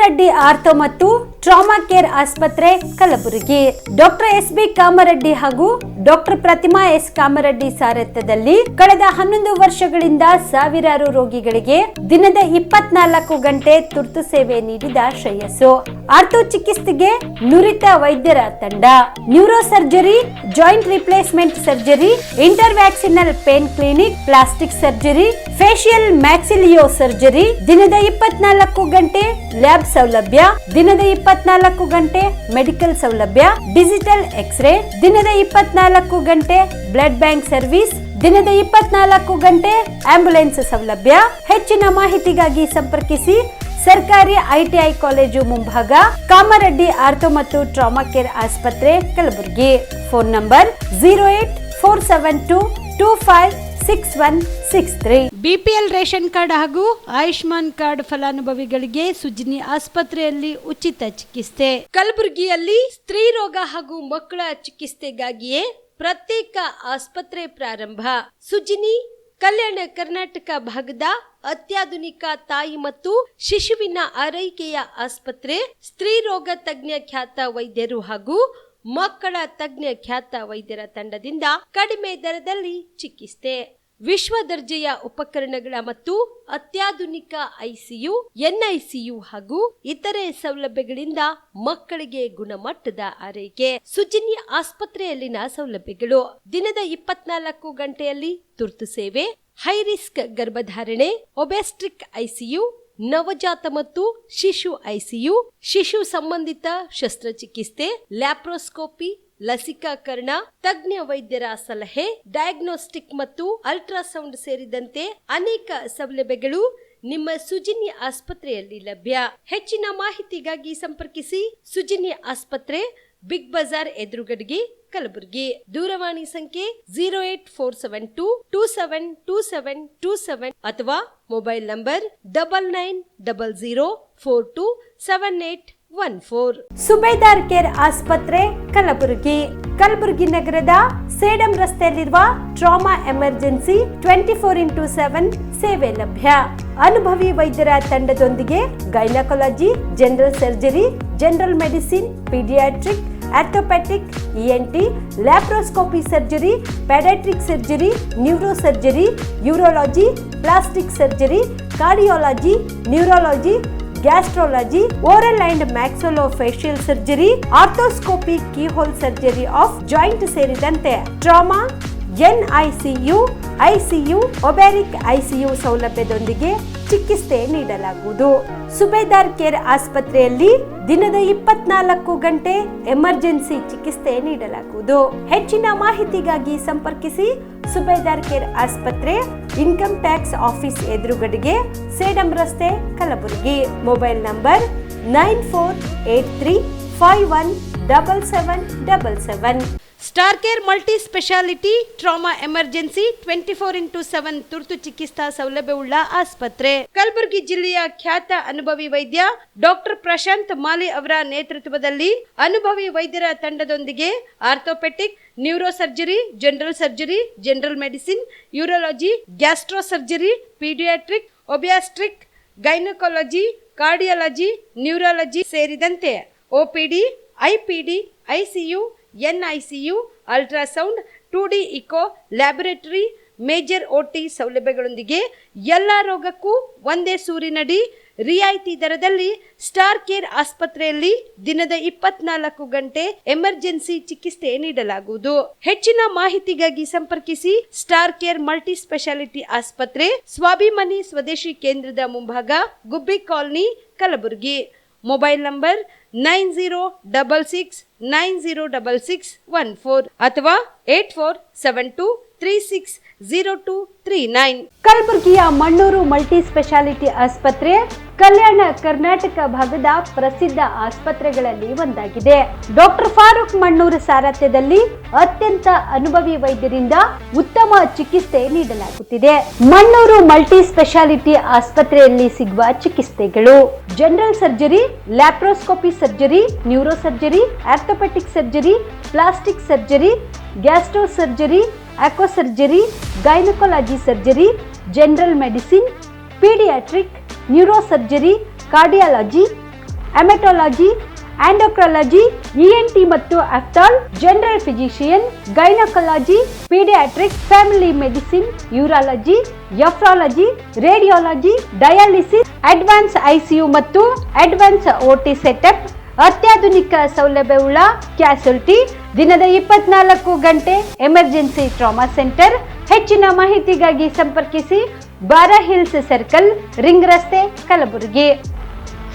Kamareddy ortho ಮತ್ತು trauma care ಆಸ್ಪತ್ರೆ Kalaburagi. Doctor S B. Kamareddy ಹಾಗೂ ಡಾಕ್ಟರ್ ಪ್ರತಿಮಾ ಎಸ್. ಕಾಮರೆಡ್ಡಿ ಸಾರಥ್ಯದಲ್ಲಿ ಕಳೆದ 11 ವರ್ಷಗಳಿಂದ ಸಾವಿರಾರು ರೋಗಿಗಳಿಗೆ ದಿನದ 24 ಗಂಟೆ ತುರ್ತು ಸೇವೆ ನೀಡಿದ ಶ್ರೇಯಸ್ಸು. ಆರ್ಥೋ ಚಿಕಿತ್ಸೆಗೆ ನುರಿತ ವೈದ್ಯರ ತಂಡ, neuro surgery, joint replacement surgery, interventional pain clinic, plastic surgery, facial maxillo surgery, ದಿನದ 24 ಗಂಟೆ ಲ್ಯಾಬ್ ಸೌಲಭ್ಯ, ದಿನದ 24 ಗಂಟೆ ಮೆಡಿಕಲ್ ಸೌಲಭ್ಯ, ಡಿಜಿಟಲ್ ಎಕ್ಸ್ರೇ, ದಿನದ 24 ಗಂಟೆ ಬ್ಲಡ್ ಬ್ಯಾಂಕ್ ಸರ್ವಿಸ್, ದಿನದ 24 ಗಂಟೆ ಆಂಬ್ಯುಲೆನ್ಸ್ ಸೌಲಭ್ಯ. ಹೆಚ್ಚಿನ ಮಾಹಿತಿಗಾಗಿ ಸಂಪರ್ಕಿಸಿ ಸರ್ಕಾರಿ ಐಟಿಐ ಕಾಲೇಜು ಮುಂಭಾಗ, ಕಾಮರೆಡ್ಡಿ ಆರ್ಥೋ ಮತ್ತು ಟ್ರಾಮಾ ಕೇರ್ ಆಸ್ಪತ್ರೆ Kalaburagi. Phone number 08472256163. BPL ration card ಹಾಗೂ ಆಯುಷ್ಮಾನ್ ಕಾರ್ಡ್ ಫಲಾನುಭವಿಗಳಿಗೆ ಸುಜಿನಿ ಆಸ್ಪತ್ರೆಯಲ್ಲಿ ಉಚಿತ ಚಿಕಿತ್ಸೆ. ಕಲಬುರಗಿಯಲ್ಲಿ ಸ್ತ್ರೀ ರೋಗ ಹಾಗೂ ಮಕ್ಕಳ ಚಿಕಿತ್ಸೆಗಾಗಿಯೇ ಪ್ರತ್ಯೇಕ ಆಸ್ಪತ್ರೆ ಪ್ರಾರಂಭ. ಸುಜಿನಿ ಕಲ್ಯಾಣ ಕರ್ನಾಟಕ ಭಾಗದ ಅತ್ಯಾಧುನಿಕ ತಾಯಿ ಮತ್ತು ಶಿಶುವಿನ ಆರೈಕೆಯ ಆಸ್ಪತ್ರೆ. ಸ್ತ್ರೀ ರೋಗ ತಜ್ಞ ಖ್ಯಾತ ವೈದ್ಯರು ಹಾಗೂ ಮಕ್ಕಳ ತಜ್ಞ ಖ್ಯಾತ ವೈದ್ಯರ ತಂಡದಿಂದ ಕಡಿಮೆ ದರದಲ್ಲಿ ಚಿಕಿತ್ಸೆ, ವಿಶ್ವ ದರ್ಜೆಯ ಉಪಕರಣಗಳ ಮತ್ತು ಅತ್ಯಾಧುನಿಕ ಐಸಿಯು, ಎನ್ಐಸಿಯು ಹಾಗೂ ಇತರೆ ಸೌಲಭ್ಯಗಳಿಂದ ಮಕ್ಕಳಿಗೆ ಗುಣಮಟ್ಟದ ಆರೈಕೆ. ಸುಜಿನಿ ಆಸ್ಪತ್ರೆಯಲ್ಲಿನ ಸೌಲಭ್ಯಗಳು: ದಿನದ 24 ಗಂಟೆಯಲ್ಲಿ ತುರ್ತು ಸೇವೆ, ಹೈ ರಿಸ್ಕ್ ಗರ್ಭಧಾರಣೆ, ಒಬೆಸ್ಟ್ರಿಕ್ ಐಸಿಯು, ನವಜಾತ ಮತ್ತು ಶಿಶು ಐಸಿಯು, ಶಿಶು ಸಂಬಂಧಿತ ಶಸ್ತ್ರಚಿಕಿತ್ಸೆ, ಲ್ಯಾಪ್ರೋಸ್ಕೋಪಿ, ಲಸಿಕಾಕರಣ, ತಜ್ಞ ವೈದ್ಯರ ಸಲಹೆ, ಡಯಾಗ್ನೋಸ್ಟಿಕ್ ಮತ್ತು ಅಲ್ಟ್ರಾಸೌಂಡ್ ಸೇರಿದಂತೆ ಅನೇಕ ಸೌಲಭ್ಯಗಳು ನಿಮ್ಮ ಸುಜಿನಿ ಆಸ್ಪತ್ರೆಯಲ್ಲಿ ಲಭ್ಯ. ಹೆಚ್ಚಿನ ಮಾಹಿತಿಗಾಗಿ ಸಂಪರ್ಕಿಸಿ ಸುಜಿನಿ ಆಸ್ಪತ್ರೆ, ಬಿಗ್ ಬಜಾರ್ ಎದುರುಗಡೆಗೆ, ಕಲಬುರಗಿ. ದೂರವಾಣಿ ಸಂಖ್ಯೆ 08472272727 ಅಥವಾ ಮೊಬೈಲ್ ನಂಬರ್ 9900427814. ಸುಬೇದಾರ್ ಕೇರ್ ಆಸ್ಪತ್ರೆ ಕಲಬುರಗಿ. ಕಲಬುರಗಿ ನಗರದ ಸೇಡಂ ರಸ್ತೆಯಲ್ಲಿರುವ ಟ್ರಾಮಾ ಎಮರ್ಜೆನ್ಸಿ 24x7 ಸೇವೆ ಲಭ್ಯ. ಅನುಭವಿ ವೈದ್ಯರ ತಂಡದೊಂದಿಗೆ gynaecology, general surgery, general medicine, paediatric, orthopaedic, ENT, laparoscopy surgery, paediatric surgery, neuro surgery, urology, plastic surgery, cardiology, neurology, gastrology, oral and maxillofacial surgery, arthroscopy, keyhole surgery of joint ಸೇರಿದಂತೆ trauma, NICU, ICU, obstetric ICU ಸೌಲಭ್ಯದೊಂದಿಗೆ ಚಿಕಿತ್ಸೆ ನೀಡಲಾಗುವುದು. ಸುಬೇದಾರ್ care ಆಸ್ಪತ್ರೆಯಲ್ಲಿ ದಿನದ 24 ಗಂಟೆ emergency ಚಿಕಿತ್ಸೆ ನೀಡಲಾಗುವುದು. ಹೆಚ್ಚಿನ ಮಾಹಿತಿಗಾಗಿ ಸಂಪರ್ಕಿಸಿ ಸುಬೇದಾರ್ ಕೇರ್ ಆಸ್ಪತ್ರೆ, ಇನ್ಕಮ್ ಟ್ಯಾಕ್ಸ್ ಆಫೀಸ್ ಎದುರುಗಡೆಗೆ, ಸೇಡಂ ರಸ್ತೆ, Kalaburagi. Mobile number 9483517777. Star care multi speciality trauma emergency 24x7 ತುರ್ತು ಚಿಕಿತ್ಸಾ ಸೌಲಭ್ಯವುಳ್ಳ ಆಸ್ಪತ್ರೆ. ಕಲಬುರಗಿ ಜಿಲ್ಲೆಯ ಖ್ಯಾತ ಅನುಭವಿ ವೈದ್ಯ ಡಾಕ್ಟರ್ ಪ್ರಶಾಂತ್ ಮಾಲಿ ಅವರ ನೇತೃತ್ವದಲ್ಲಿ ಅನುಭವಿ ವೈದ್ಯರ ತಂಡದೊಂದಿಗೆ orthopaedic, neuro surgery, general surgery, general medicine, urology, gastro surgery, paediatric, obstetric, gynaecology, cardiology, neurology ಸೇರಿದಂತೆ OPD, IPD, ICU, NICU, ultrasound, 2D echo, laboratory, major OT ಸೌಲಭ್ಯಗಳೊಂದಿಗೆ ಎಲ್ಲ ರೋಗಕ್ಕೂ ಒಂದೇ ಸೂರಿನಡಿ ರಿಯಾಯಿತಿ ದರದಲ್ಲಿ ಸ್ಟಾರ್ ಕೇರ್ ಆಸ್ಪತ್ರೆಯಲ್ಲಿ ದಿನದ 24 ಗಂಟೆ ಎಮರ್ಜೆನ್ಸಿ ಚಿಕಿತ್ಸೆ ನೀಡಲಾಗುವುದು. ಹೆಚ್ಚಿನ ಮಾಹಿತಿಗಾಗಿ ಸಂಪರ್ಕಿಸಿ ಸ್ಟಾರ್ ಕೇರ್ ಮಲ್ಟಿ ಸ್ಪೆಷಾಲಿಟಿ ಆಸ್ಪತ್ರೆ, ಸ್ವಾಭಿಮಾನಿ ಸ್ವದೇಶಿ ಕೇಂದ್ರದ ಮುಂಭಾಗ, ಗುಬ್ಬಿ ಕಾಲನಿ, ಕಲಬುರಗಿ. ಮೊಬೈಲ್ ನಂಬರ್ 9066906614 ಅಥವಾ 8472360239. ಕಲಬುರಗಿಯ ಮಣ್ಣೂರು ಮಲ್ಟಿ ಸ್ಪೆಷಾಲಿಟಿ ಆಸ್ಪತ್ರೆ ಕಲ್ಯಾಣ ಕರ್ನಾಟಕ ಭಾಗದ ಪ್ರಸಿದ್ಧ ಆಸ್ಪತ್ರೆಗಳಲ್ಲಿ ಒಂದಾಗಿದೆ. ಡಾಕ್ಟರ್ ಫಾರೂಕ್ ಮಣ್ಣೂರು ಸಾರಥ್ಯದಲ್ಲಿ ಅತ್ಯಂತ ಅನುಭವಿ ವೈದ್ಯರಿಂದ ಉತ್ತಮ ಚಿಕಿತ್ಸೆ ನೀಡಲಾಗುತ್ತಿದೆ. ಮಣ್ಣೂರು ಮಲ್ಟಿ ಸ್ಪೆಷಾಲಿಟಿ ಆಸ್ಪತ್ರೆಯಲ್ಲಿ ಸಿಗುವ ಚಿಕಿತ್ಸೆಗಳು: general surgery, laparoscopy surgery, neuro surgery, orthopaedic surgery, plastic surgery, gastro surgery, aqua surgery, gynaecology surgery, general medicine, paediatric, neuro surgery, cardiology, haematology, endocrinology, ENT ಮತ್ತು ophthal, general physician, gynaecology, paediatrics, family medicine, urology, nephrology, radiology, dialysis, advance ICU ಮತ್ತು advance OT setup, ಅತ್ಯಾಧುನಿಕ ಸೌಲಭ್ಯವುಳ್ಳ ಕ್ಯಾಸುಲಿಟಿ, ದಿನದ 24 ಗಂಟೆ emergency trauma centre. ಹೆಚ್ಚಿನ ಮಾಹಿತಿಗಾಗಿ ಸಂಪರ್ಕಿಸಿ ಬಾರಾ hills circle, ring ರಸ್ತೆ, ಕಲಬುರಗಿ.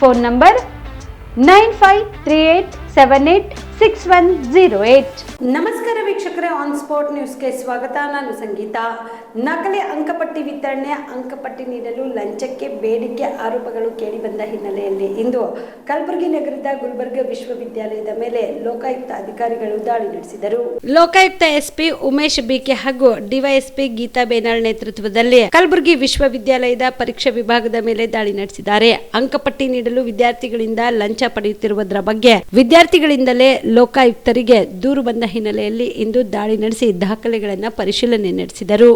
Phone number 9538786108. ನಮಸ್ಕಾರ ವೀಕ್ಷಕರೇ, ಆನ್ ಸ್ಪಾಟ್ ನ್ಯೂಸ್ಗೆ ಸ್ವಾಗತ. ನಾನು ಸಂಗೀತ. ನಕಲಿ ಅಂಕಪಟ್ಟಿ ವಿತರಣೆ, ಅಂಕಪಟ್ಟಿ ನೀಡಲು ಲಂಚಕ್ಕೆ ಬೇಡಿಕೆ ಆರೋಪಗಳು ಕೇಳಿಬಂದ ಹಿನ್ನೆಲೆಯಲ್ಲಿ ಇಂದು ಕಲಬುರಗಿ ನಗರದ ಗುಲ್ಬರ್ಗ ವಿಶ್ವವಿದ್ಯಾಲಯದ ಮೇಲೆ ಲೋಕಾಯುಕ್ತ ಅಧಿಕಾರಿಗಳು ದಾಳಿ ನಡೆಸಿದರು. ಲೋಕಾಯುಕ್ತ SP ಉಮೇಶ್ BK ಹಾಗೂ DYSP ಗೀತಾ ಬೇನಾಳ್ ನೇತೃತ್ವದಲ್ಲಿ ಕಲಬುರಗಿ ವಿಶ್ವವಿದ್ಯಾಲಯದ ಪರೀಕ್ಷಾ ವಿಭಾಗದ ಮೇಲೆ ದಾಳಿ ನಡೆಸಿದ್ದಾರೆ. ಅಂಕಪಟ್ಟಿ ನೀಡಲು ವಿದ್ಯಾರ್ಥಿಗಳಿಂದ ಲಂಚ ಪಡೆಯುತ್ತಿರುವುದರ ಬಗ್ಗೆ ವಿದ್ಯಾರ್ಥಿಗಳಿಂದಲೇ ಲೋಕಾಯುಕ್ತರಿಗೆ ದೂರು ಬಂದ ಹಿನ್ನೆಲೆಯಲ್ಲಿ ಇಂದು ದಾಳಿ ನಡೆಸಿ ದಾಖಲೆಗಳನ್ನು ಪರಿಶೀಲನೆ ನಡೆಸಿದರು.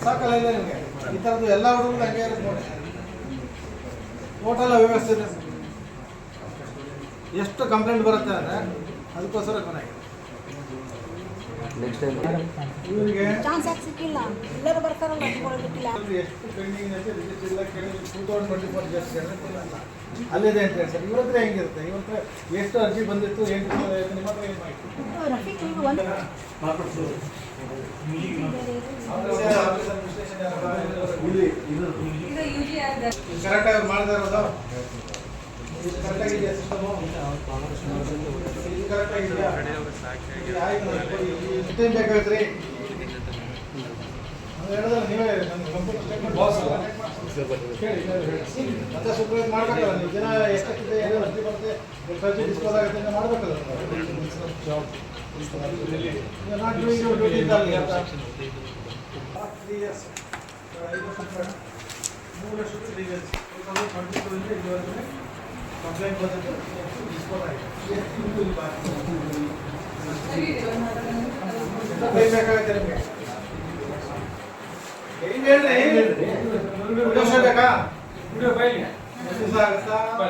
ಸಾಕಲ್ಲ ಇದೆ ನಿಮಗೆ ಈ ಥರದ್ದು ಎಲ್ಲ ಹುಡುಗರು ಹಂಗೆ ಇರುತ್ತೆ ನೋಡಿ. ಟೋಟಲ್ ವ್ಯವಸ್ಥೆ ಇದೆ. ಎಷ್ಟು ಕಂಪ್ಲೇಂಟ್ ಬರುತ್ತೆ ಅಂದರೆ ಅದಕ್ಕೋಸ್ಕರ ಕೊನೆಗೆ ಇವರಿಗೆ ಸಿಕ್ಕಿಲ್ಲ, ಎಲ್ಲರೂ ಬರ್ತಾರಲ್ಲ ಎಷ್ಟು ಪೆಂಡಿಂಗ್ ಐತೆ ರಿಜಿಸ್ಟರ್ ಇಲ್ಲ ಕೇಳಿ 2024 ಜಸ್ಟ್ ಅಲ್ಲಿದೆ ಅಂತ ಹೇಳಿ ಸರ್. ಇವತ್ತು ಹೆಂಗಿರುತ್ತೆ, ಇವತ್ತು ಎಷ್ಟು ಅರ್ಜಿ ಬಂದಿತ್ತು, ಏನು ನಿಮ್ಮ ಹತ್ರ ಏನು ಮಾಹಿತಿ ಕರೆಕ್ಟಾಗಿ ಅವ್ರು ಮಾಡ್ತಾ ಇರೋದು ಕರೆಕ್ಟಾಗಿದೆಯಾ ಸಿಸ್ಟಮು? ಇದು ಕರೆಕ್ಟಾಗಿದೆಯಾ? ಆಯ್ತು, ಟೈಮ್ ಬೇಕಾಗುತ್ತೆ ರೀ. ಹೇಳಿದ್ರೆ ನೀವೇ ನನ್ನ ಕಂಪ್ಯೂಟರ್ ಸ್ಟೇಟ್ಮೆಂಟ್ ಬಾಸ್ ಅಲ್ಲ ಹೇಳಿ ಮತ್ತೆ ಸೂಪರ್ವೈಸ್ ಮಾಡಬೇಕಲ್ಲ. ನೀವು ದಿನ ಎಷ್ಟಾಗ್ತಿದೆ, ಏನು ಅರ್ಜಿ ಬರುತ್ತೆ, ಎಷ್ಟು ಅರ್ಜಿ ಡಿಸ್ಪೋಸ್ ಆಗುತ್ತೆ ಅಂತ ಮಾಡಬೇಕಲ್ಲ. ನಾಟ್ ಡೂಯಿಂಗ್ ಯುವರ್ ಡ್ಯೂಟಿ ಇದ್ದಾಗ 3 years 5 ವರ್ಷ 3 ವರ್ಷ 3 years 2022 ಇದುವರೆಗೆ ಕಂಪ್ಲೇಂಟ್ ಬಂದಿದ್ದು ಡಿಸ್ಪೋಸ್ ಆಗಿದೆ. ಎಷ್ಟು ಇಲ್ಲಿ ಬಾಕಿ ಬೇಕಾಗುತ್ತೆ ನಿಮಗೆ? ಏನು ಹೇಳಿದ್ರೆ ವರ್ಷ ಬೇಕಾ? ಒಂದು ದಿವಸ ಆಗುತ್ತಾ, ಅಥವಾ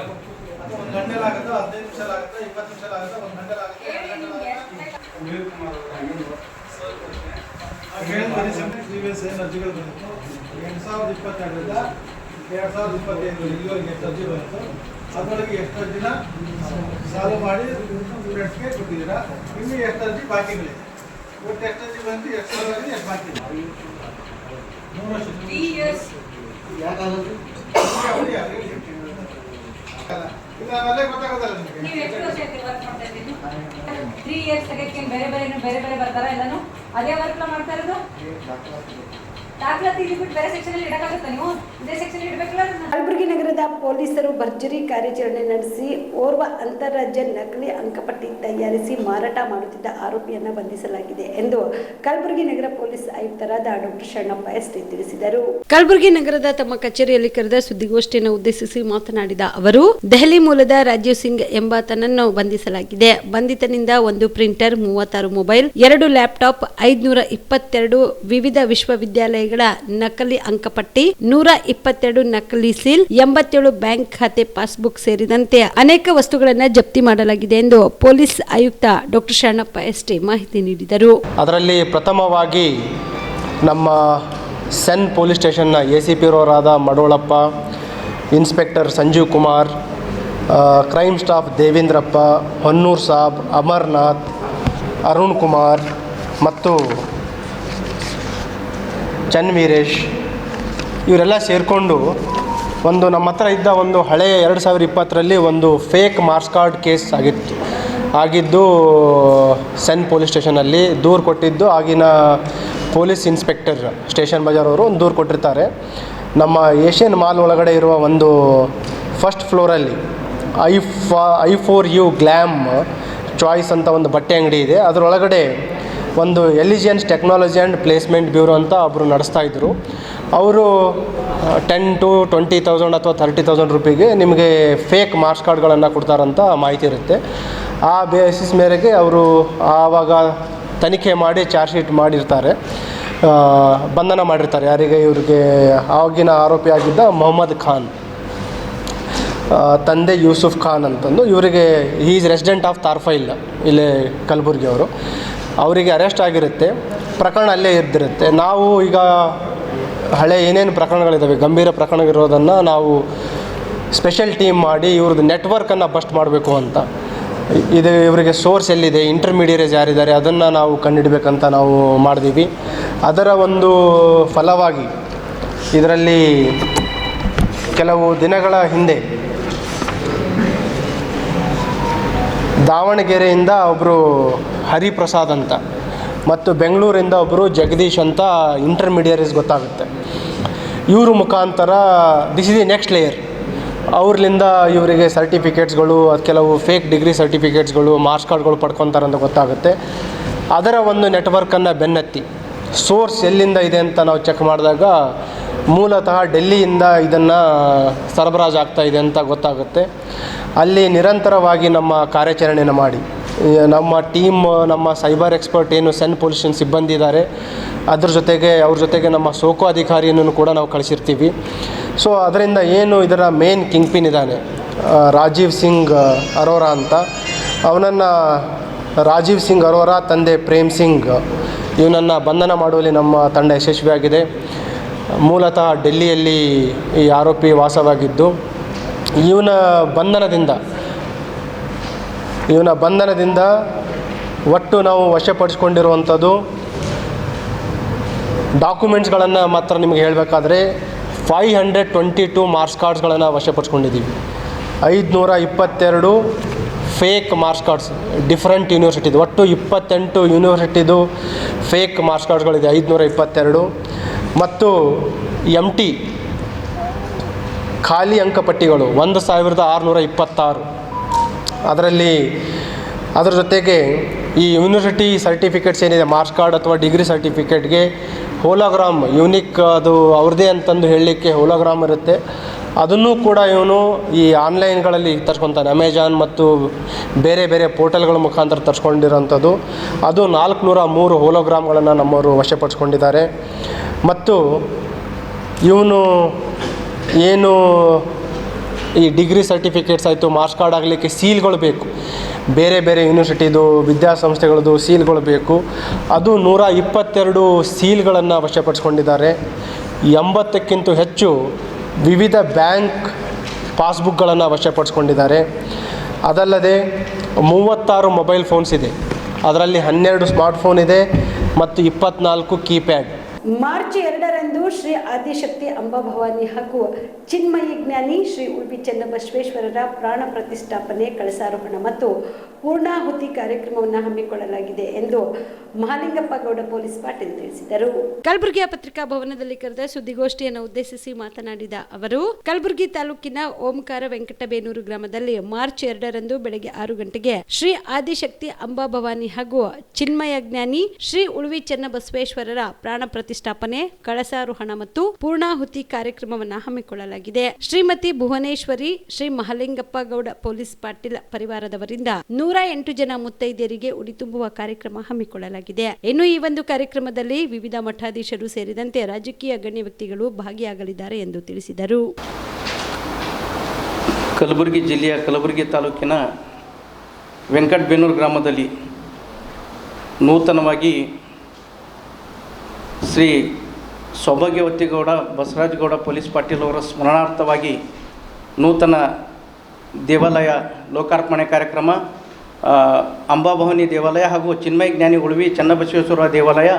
1 ಗಂಟೆಲಿ ಆಗುತ್ತಾ, 15 ನಿಮಿಷ ಆಗುತ್ತಾ, 20 ನಿಮಿಷ ಆಗುತ್ತಾ, 1 ಗಂಟೆಲಿ ಆಗುತ್ತಾ, 2 ಗಂಟೆಲಿ ಅರ್ಜಿಗಳು ಬಂದಿತ್ತು 2022ರಿಂದ 2025 ಇಲ್ಲಿವರೆಗೆ ಎಷ್ಟು ಅರ್ಜಿ ಬಂತು, ಅದರೊಳಗೆ ಎಷ್ಟು ಅರ್ಜಿನ ಸಾಲ್ವ್ ಮಾಡಿ ಸ್ಟೂಡೆಂಟ್ಸ್ಗೆ ಕೊಟ್ಟಿದ್ದೀರಾ, ಇನ್ನು ಎಷ್ಟು ಅರ್ಜಿ ಬಾಕಿಗಳಿದೆ, ಒಟ್ಟು ಎಷ್ಟು ಅರ್ಜಿ ಬಂತು, ಎಷ್ಟು ಸಾಲ್ವ್ ಎಷ್ಟು ಬಾಕಿ ಇದೆ. 3 ವರ್ಷ 3 years ಯಾಕಾಗಲ್ಲ ಇಲ್ಲ ಅಲ್ಲೇ ಗೊತ್ತಾಗೋದಲ್ಲ ನಿಮಗೆ. ನೀವು ಎಷ್ಟು ವರ್ಷ ಆಯ್ತು ವರ್ಕ್ ಮಾಡ್ತಾ ಇದ್ದೀರಿ? 3 years ಆಗಕ್ಕೆ ಬೇರೆ ಬೇರೆ ಬರ್ತಾರ ಎಲ್ಲಾನು ಅದೇ ವರ್ಕ್ ಮಾಡ್ತಾ ಇರೋದು. ದಾಖಲಾತಿ ಬಿಟ್ಟು ಬೇರೆ ಸೆಕ್ಷನ್ ಅಲ್ಲಿ ಇಡಕ್ಕಾಗುತ್ತಾ? ನೀವು ಇದೇ ಸೆಕ್ಷನ್ ಇಡಬೇಕಲ್ಲ. ಕಲಬುರಗಿ ನಗರದ ಪೊಲೀಸರು ಭರ್ಜರಿ ಕಾರ್ಯಾಚರಣೆ ನಡೆಸಿ ಓರ್ವ ಅಂತಾರಾಜ್ಯ ನಕಲಿ ಅಂಕಪಟ್ಟಿ ತಯಾರಿಸಿ ಮಾರಾಟ ಮಾಡುತ್ತಿದ್ದ ಆರೋಪಿಯನ್ನು ಬಂಧಿಸಲಾಗಿದೆ ಎಂದು ಕಲಬುರಗಿ ನಗರ ಪೊಲೀಸ್ ಆಯುಕ್ತರಾದ ಡಾಕ್ಟರ್ ಶರಣಪ್ಪ ಎಸ್ಟಿ ತಿಳಿಸಿದರು. ಕಲಬುರಗಿ ನಗರದ ತಮ್ಮ ಕಚೇರಿಯಲ್ಲಿ ಕರೆದ ಸುದ್ದಿಗೋಷ್ಠಿಯನ್ನು ಉದ್ದೇಶಿಸಿ ಮಾತನಾಡಿದ ಅವರು, ದೆಹಲಿ ಮೂಲದ ರಾಜೀವ್ ಸಿಂಗ್ ಎಂಬಾತನನ್ನು ಬಂಧಿಸಲಾಗಿದೆ. ಬಂಧಿತನಿಂದ 1 ಪ್ರಿಂಟರ್, 36 ಮೊಬೈಲ್, 2 ಲ್ಯಾಪ್ಟಾಪ್, 522 ವಿವಿಧ ವಿಶ್ವವಿದ್ಯಾಲಯಗಳ ರೂಪಾಯಿಗಳ ನಕಲಿ ಅಂಕಪಟ್ಟಿ, 122 ನಕಲಿ ಸೀಲ್, 87 ಬ್ಯಾಂಕ್ ಖಾತೆ ಪಾಸ್ಬುಕ್ ಸೇರಿದಂತೆ ಅನೇಕ ವಸ್ತುಗಳನ್ನು ಜಪ್ತಿ ಮಾಡಲಾಗಿದೆ ಎಂದು ಪೊಲೀಸ್ ಆಯುಕ್ತ ಡಾಕ್ಟರ್ ಶರಣಪ್ಪ ಎಸ್ಟಿ ಮಾಹಿತಿ ನೀಡಿದರು. ಅದರಲ್ಲಿ ಪ್ರಥಮವಾಗಿ ನಮ್ಮ ಸೆನ್ ಪೊಲೀಸ್ ಸ್ಟೇಷನ್ನ ACP ರೋರಾದ Madolappa, inspector Sanjeev Kumar, crime staff Devendrappa, Honnur Sab, Amarnath, Arun Kumar ಮತ್ತು ಚನ್ವೀರೇಶ್ ಇವರೆಲ್ಲ ಸೇರಿಕೊಂಡು ಒಂದು ನಮ್ಮ ಹತ್ರ ಇದ್ದ ಒಂದು ಹಳೆಯ 2020ರಲ್ಲಿ ಒಂದು ಫೇಕ್ ಮಾರ್ಕ್ಸ್ ಕಾರ್ಡ್ ಕೇಸ್ ಆಗಿದ್ದು ಸೆನ್ ಪೊಲೀಸ್ ಸ್ಟೇಷನಲ್ಲಿ ದೂರು ಕೊಟ್ಟಿದ್ದು ಆಗಿನ ಪೊಲೀಸ್ ಇನ್ಸ್ಪೆಕ್ಟರ್ ಸ್ಟೇಷನ್ ಬಜಾರ್ ಅವರು ಒಂದು ದೂರು ಕೊಟ್ಟಿರ್ತಾರೆ. ನಮ್ಮ ಏಷ್ಯನ್ ಮಾಲ್ ಒಳಗಡೆ ಇರುವ ಒಂದು ಫಸ್ಟ್ ಫ್ಲೋರಲ್ಲಿ I4U ಗ್ಲ್ಯಾಮ್ ಚಾಯ್ಸ್ ಅಂತ ಒಂದು ಬಟ್ಟೆ ಅಂಗಡಿ ಇದೆ. ಅದರೊಳಗಡೆ ಒಂದು ಎಲಿಜಿಯನ್ಸ್ ಟೆಕ್ನಾಲಜಿ ಆ್ಯಂಡ್ ಪ್ಲೇಸ್ಮೆಂಟ್ ಬ್ಯೂರೋ ಅಂತ ಒಬ್ಬರು ನಡೆಸ್ತಾಯಿದ್ರು. ಅವರು 10 to 20,000 ಅಥವಾ 30,000 ರೂಪಾಯಿಗೆ ನಿಮಗೆ ಫೇಕ್ ಮಾರ್ಕ್ಸ್ ಕಾರ್ಡ್ಗಳನ್ನು ಕೊಡ್ತಾರಂತ ಮಾಹಿತಿ ಇರುತ್ತೆ. ಆ ಬೇಸಿಸ್ ಮೇರೆಗೆ ಅವರು ಆವಾಗ ತನಿಖೆ ಮಾಡಿ ಚಾರ್ಜ್ ಶೀಟ್ ಮಾಡಿರ್ತಾರೆ, ಬಂಧನ ಮಾಡಿರ್ತಾರೆ. ಯಾರಿಗೆ? ಇವ್ರಿಗೆ ಆಗಿನ ಆರೋಪಿಯಾಗಿದ್ದ ಮೊಹಮ್ಮದ್ ಖಾನ್, ತಂದೆ ಯೂಸುಫ್ ಖಾನ್ ಅಂತಂದು. ಇವರಿಗೆ ಈಸ್ ರೆಸಿಡೆಂಟ್ ಆಫ್ ತಾರ್ಫೈಲ್, ಇಲ್ಲೇ ಕಲಬುರ್ಗಿ ಅವರು. ಅವರಿಗೆ ಅರೆಸ್ಟ್ ಆಗಿರುತ್ತೆ, ಪ್ರಕರಣ ಅಲ್ಲೇ ಇದ್ದಿರುತ್ತೆ. ನಾವು ಈಗ ಹಳೆ ಏನೇನು ಪ್ರಕರಣಗಳಿದ್ದಾವೆ, ಗಂಭೀರ ಪ್ರಕರಣಗಳಿರೋದನ್ನು ನಾವು ಸ್ಪೆಷಲ್ ಟೀಮ್ ಮಾಡಿ ಇವ್ರದ್ದು ನೆಟ್ವರ್ಕನ್ನು ಬಸ್ಟ್ ಮಾಡಬೇಕು ಅಂತ. ಇದು ಇವರಿಗೆ ಸೋರ್ಸ್ ಎಲ್ಲಿದೆ, ಇಂಟರ್ಮೀಡಿಯೇಟ್ಸ್ ಯಾರಿದ್ದಾರೆ, ಅದನ್ನು ನಾವು ಕಂಡುಹಿಡಬೇಕಂತ ನಾವು ಮಾಡಿದ್ದೀವಿ. ಅದರ ಒಂದು ಫಲವಾಗಿ ಇದರಲ್ಲಿ ಕೆಲವು ದಿನಗಳ ಹಿಂದೆ ದಾವಣಗೆರೆಯಿಂದ ಒಬ್ಬರು ಹರಿಪ್ರಸಾದ್ ಅಂತ ಮತ್ತು ಬೆಂಗಳೂರಿಂದ ಒಬ್ಬರು ಜಗದೀಶ್ ಅಂತ ಇಂಟರ್ಮೀಡಿಯೇಟ್ಸ್ ಗೊತ್ತಾಗುತ್ತೆ. ಇವ್ರ ಮುಖಾಂತರ this is the next layer. ಅವ್ರಲಿಂದ ಇವರಿಗೆ ಸರ್ಟಿಫಿಕೇಟ್ಸ್ಗಳು, ಕೆಲವು ಫೇಕ್ ಡಿಗ್ರಿ ಸರ್ಟಿಫಿಕೇಟ್ಸ್ಗಳು, ಮಾರ್ಕ್ಸ್ ಕಾರ್ಡ್ಗಳು ಪಡ್ಕೊತಾರೆ ಅಂತ ಗೊತ್ತಾಗುತ್ತೆ. ಅದರ ಒಂದು ನೆಟ್ವರ್ಕನ್ನು ಬೆನ್ನತ್ತಿ ಸೋರ್ಸ್ ಎಲ್ಲಿಂದ ಇದೆ ಅಂತ ನಾವು ಚೆಕ್ ಮಾಡಿದಾಗ ಮೂಲತಃ ಡೆಲ್ಲಿಯಿಂದ ಇದನ್ನು ಸರಬರಾಜು ಆಗ್ತಾ ಇದೆ ಅಂತ ಗೊತ್ತಾಗುತ್ತೆ. ಅಲ್ಲಿ ನಿರಂತರವಾಗಿ ನಮ್ಮ ಕಾರ್ಯಾಚರಣೆಯನ್ನು ಮಾಡಿ ನಮ್ಮ ಟೀಮ್, ನಮ್ಮ ಸೈಬರ್ ಎಕ್ಸ್ಪರ್ಟ್ ಏನು ಸೆನ್ ಪೊಲೀಸ್ ಸ್ಟೇಷನ್ ಸಿಬ್ಬಂದಿ ಇದ್ದಾರೆ, ಅವ್ರ ಜೊತೆಗೆ ನಮ್ಮ ಸೋಕೋ ಅಧಿಕಾರಿಯನ್ನು ಕೂಡ ನಾವು ಕಳಿಸಿರ್ತೀವಿ. ಸೊ ಅದರಿಂದ ಏನು ಇದರ ಮೇನ್ ಕಿಂಗ್ ಪಿನ್ ಇದ್ದಾನೆ, ರಾಜೀವ್ ಸಿಂಗ್ ಅರೋರಾ ಅಂತ. ಅವನನ್ನು ರಾಜೀವ್ ಸಿಂಗ್ ಅರೋರಾ ತಂದೆ ಪ್ರೇಮ್ ಸಿಂಗ್ ಇವನನ್ನು ಬಂಧನ ಮಾಡುವಲ್ಲಿ ನಮ್ಮ ತಂಡ ಯಶಸ್ವಿಯಾಗಿದೆ. ಮೂಲತಃ ಡೆಲ್ಲಿಯಲ್ಲಿ ಈ ಆರೋಪಿ ವಾಸವಾಗಿದ್ದು ಇವನ ಬಂಧನದಿಂದ ಒಟ್ಟು ನಾವು ವಶಪಡಿಸ್ಕೊಂಡಿರುವಂಥದ್ದು ಡಾಕ್ಯುಮೆಂಟ್ಸ್ಗಳನ್ನು ಮಾತ್ರ ನಿಮಗೆ ಹೇಳಬೇಕಾದ್ರೆ 522 ಮಾರ್ಕ್ಸ್ ಕಾರ್ಡ್ಸ್ಗಳನ್ನು ವಶಪಡಿಸ್ಕೊಂಡಿದ್ದೀವಿ. 522 ಫೇಕ್ ಮಾರ್ಕ್ಸ್ ಕಾರ್ಡ್ಸ್ ಡಿಫ್ರೆಂಟ್ ಯೂನಿವರ್ಸಿಟಿದು, ಒಟ್ಟು 28 ಯೂನಿವರ್ಸಿಟಿದು ಫೇಕ್ ಮಾರ್ಕ್ಸ್ ಕಾರ್ಡ್ಸ್ಗಳಿದೆ 522. ಮತ್ತು MT ಖಾಲಿ ಅಂಕಪಟ್ಟಿಗಳು 1626. ಅದರ ಜೊತೆಗೆ ಈ ಯೂನಿವರ್ಸಿಟಿ ಸರ್ಟಿಫಿಕೇಟ್ಸ್ ಏನಿದೆ, ಮಾರ್ಕ್ಸ್ ಕಾರ್ಡ್ ಅಥವಾ ಡಿಗ್ರಿ ಸರ್ಟಿಫಿಕೇಟ್ಗೆ ಹೋಲೋಗ್ರಾಮ್ ಯೂನಿಕ್, ಅದು ಅವ್ರದ್ದೇ ಅಂತಂದು ಹೇಳಲಿಕ್ಕೆ ಹೋಲೋಗ್ರಾಮ್ ಇರುತ್ತೆ. ಅದನ್ನು ಕೂಡ ಇವನು ಈ ಆನ್ಲೈನ್ಗಳಲ್ಲಿ ತರಿಸ್ಕೊತಾನೆ, ಅಮೆಜಾನ್ ಮತ್ತು ಬೇರೆ ಬೇರೆ ಪೋರ್ಟಲ್ಗಳ ಮುಖಾಂತರ ತರಿಸ್ಕೊಂಡಿರೋಂಥದ್ದು. ಅದು 403 ಹೋಲೋಗ್ರಾಮ್ಗಳನ್ನು ನಮ್ಮವರು ವಶಪಡಿಸ್ಕೊಂಡಿದ್ದಾರೆ. ಮತ್ತು ಇವನು ಏನು ಈ ಡಿಗ್ರಿ ಸರ್ಟಿಫಿಕೇಟ್ಸ್ ಆಯಿತು, ಮಾರ್ಕ್ಸ್ ಕಾರ್ಡ್ ಆಗಲಿಕ್ಕೆ ಸೀಲ್ಗಳು ಬೇಕು, ಬೇರೆ ಬೇರೆ ಯೂನಿವರ್ಸಿಟಿದು ವಿದ್ಯಾಸಂಸ್ಥೆಗಳದ್ದು ಸೀಲ್ಗಳು ಬೇಕು. ಅದು 122 ಸೀಲ್ಗಳನ್ನು ವಶಪಡಿಸ್ಕೊಂಡಿದ್ದಾರೆ. 80ಕ್ಕಿಂತ ಹೆಚ್ಚು ವಿವಿಧ ಬ್ಯಾಂಕ್ ಪಾಸ್ಬುಕ್ಗಳನ್ನು ವಶಪಡಿಸ್ಕೊಂಡಿದ್ದಾರೆ. ಅದಲ್ಲದೆ 36 ಮೊಬೈಲ್ ಫೋನ್ಸ್ ಇದೆ, ಅದರಲ್ಲಿ 12 ಸ್ಮಾರ್ಟ್ಫೋನ್ ಇದೆ ಮತ್ತು 24 ಕೀಪ್ಯಾಡ್. ಮಾರ್ಚ್ 2ರಂದು ಶ್ರೀ ಆದಿಶಕ್ತಿ ಅಂಬಾಭವಾನಿ ಹಾಗೂ ಚಿನ್ಮಯಿ ಜ್ಞಾನಿ ಶ್ರೀ ಉಡುಪಿ ಚನ್ನಬಸವೇಶ್ವರರ ಪ್ರಾಣ ಪ್ರತಿಷ್ಠಾಪನೆ, ಕಳಸಾರೋಹಣ ಮತ್ತು ಪೂರ್ಣಾಹುತಿ ಕಾರ್ಯಕ್ರಮವನ್ನು ಹಮ್ಮಿಕೊಳ್ಳಲಾಗಿದೆ ಎಂದು ಮಹಾಲಿಂಗಪ್ಪ ಗೌಡ ಪೊಲೀಸ್ ಪಾಟೀಲ್ ತಿಳಿಸಿದರು. ಕಲಬುರಗಿಯ ಪತ್ರಿಕಾ ಭವನದಲ್ಲಿ ಕರೆದ ಸುದ್ದಿಗೋಷ್ಠಿಯನ್ನು ಉದ್ದೇಶಿಸಿ ಮಾತನಾಡಿದ ಅವರು, ಕಲಬುರಗಿ ತಾಲೂಕಿನ ಓಂಕಾರ ವೆಂಕಟಬೇನೂರು ಗ್ರಾಮದಲ್ಲಿ ಮಾರ್ಚ್ 2ರಂದು ಬೆಳಗ್ಗೆ 6 ಗಂಟೆಗೆ ಶ್ರೀ ಆದಿಶಕ್ತಿ ಅಂಬಾಭವಾನಿ ಹಾಗೂ ಚಿನ್ಮಯ ಜ್ಞಾನಿ ಶ್ರೀ ಉಳುವಿ ಚನ್ನಬಸವೇಶ್ವರರ ಪ್ರಾಣ ಪ್ರತಿಷ್ಠಾಪನೆ, ಕಳಸಾರೋಹಣ ಮತ್ತು ಪೂರ್ಣಾಹುತಿ ಕಾರ್ಯಕ್ರಮವನ್ನು ಹಮ್ಮಿಕೊಳ್ಳಲಾಗಿದೆ. ಶ್ರೀಮತಿ ಭುವನೇಶ್ವರಿ, ಶ್ರೀ ಮಹಾಲಿಂಗಪ್ಪ ಗೌಡ ಪೊಲೀಸ್ ಪಾಟೀಲ್ ಪರಿವಾರದವರಿಂದ 100 108 ಜನ ಮುತ್ತೈದೆಯರಿಗೆ ಉಡಿ ತುಂಬುವ ಕಾರ್ಯಕ್ರಮ ಹಮ್ಮಿಕೊಳ್ಳಲಾಗಿದೆ. ಇನ್ನು ಈ ಒಂದು ಕಾರ್ಯಕ್ರಮದಲ್ಲಿ ವಿವಿಧ ಮಠಾಧೀಶರು ಸೇರಿದಂತೆ ರಾಜಕೀಯ ಗಣ್ಯ ವ್ಯಕ್ತಿಗಳು ಭಾಗಿಯಾಗಲಿದ್ದಾರೆ ಎಂದು ತಿಳಿಸಿದರು. ಕಲಬುರಗಿ ಜಿಲ್ಲೆಯ ಕಲಬುರಗಿ ತಾಲೂಕಿನ ವೆಂಕಟಬೇನೂರು ಗ್ರಾಮದಲ್ಲಿ ನೂತನವಾಗಿ ಶ್ರೀ ಸೌಭಾಗ್ಯವತಿಗೌಡ ಬಸವರಾಜಗೌಡ ಪೊಲೀಸ್ ಪಾಟೀಲ್ ಅವರ ಸ್ಮರಣಾರ್ಥವಾಗಿ ನೂತನ ದೇವಾಲಯ ಲೋಕಾರ್ಪಣೆ ಕಾರ್ಯಕ್ರಮ, ಅಂಬಾಭವಾನಿ ದೇವಾಲಯ ಹಾಗೂ ಚಿನ್ಮಯ ಜ್ಞಾನಿ ಉಳುವಿ ಚನ್ನಬಸವೇಶ್ವರ ದೇವಾಲಯ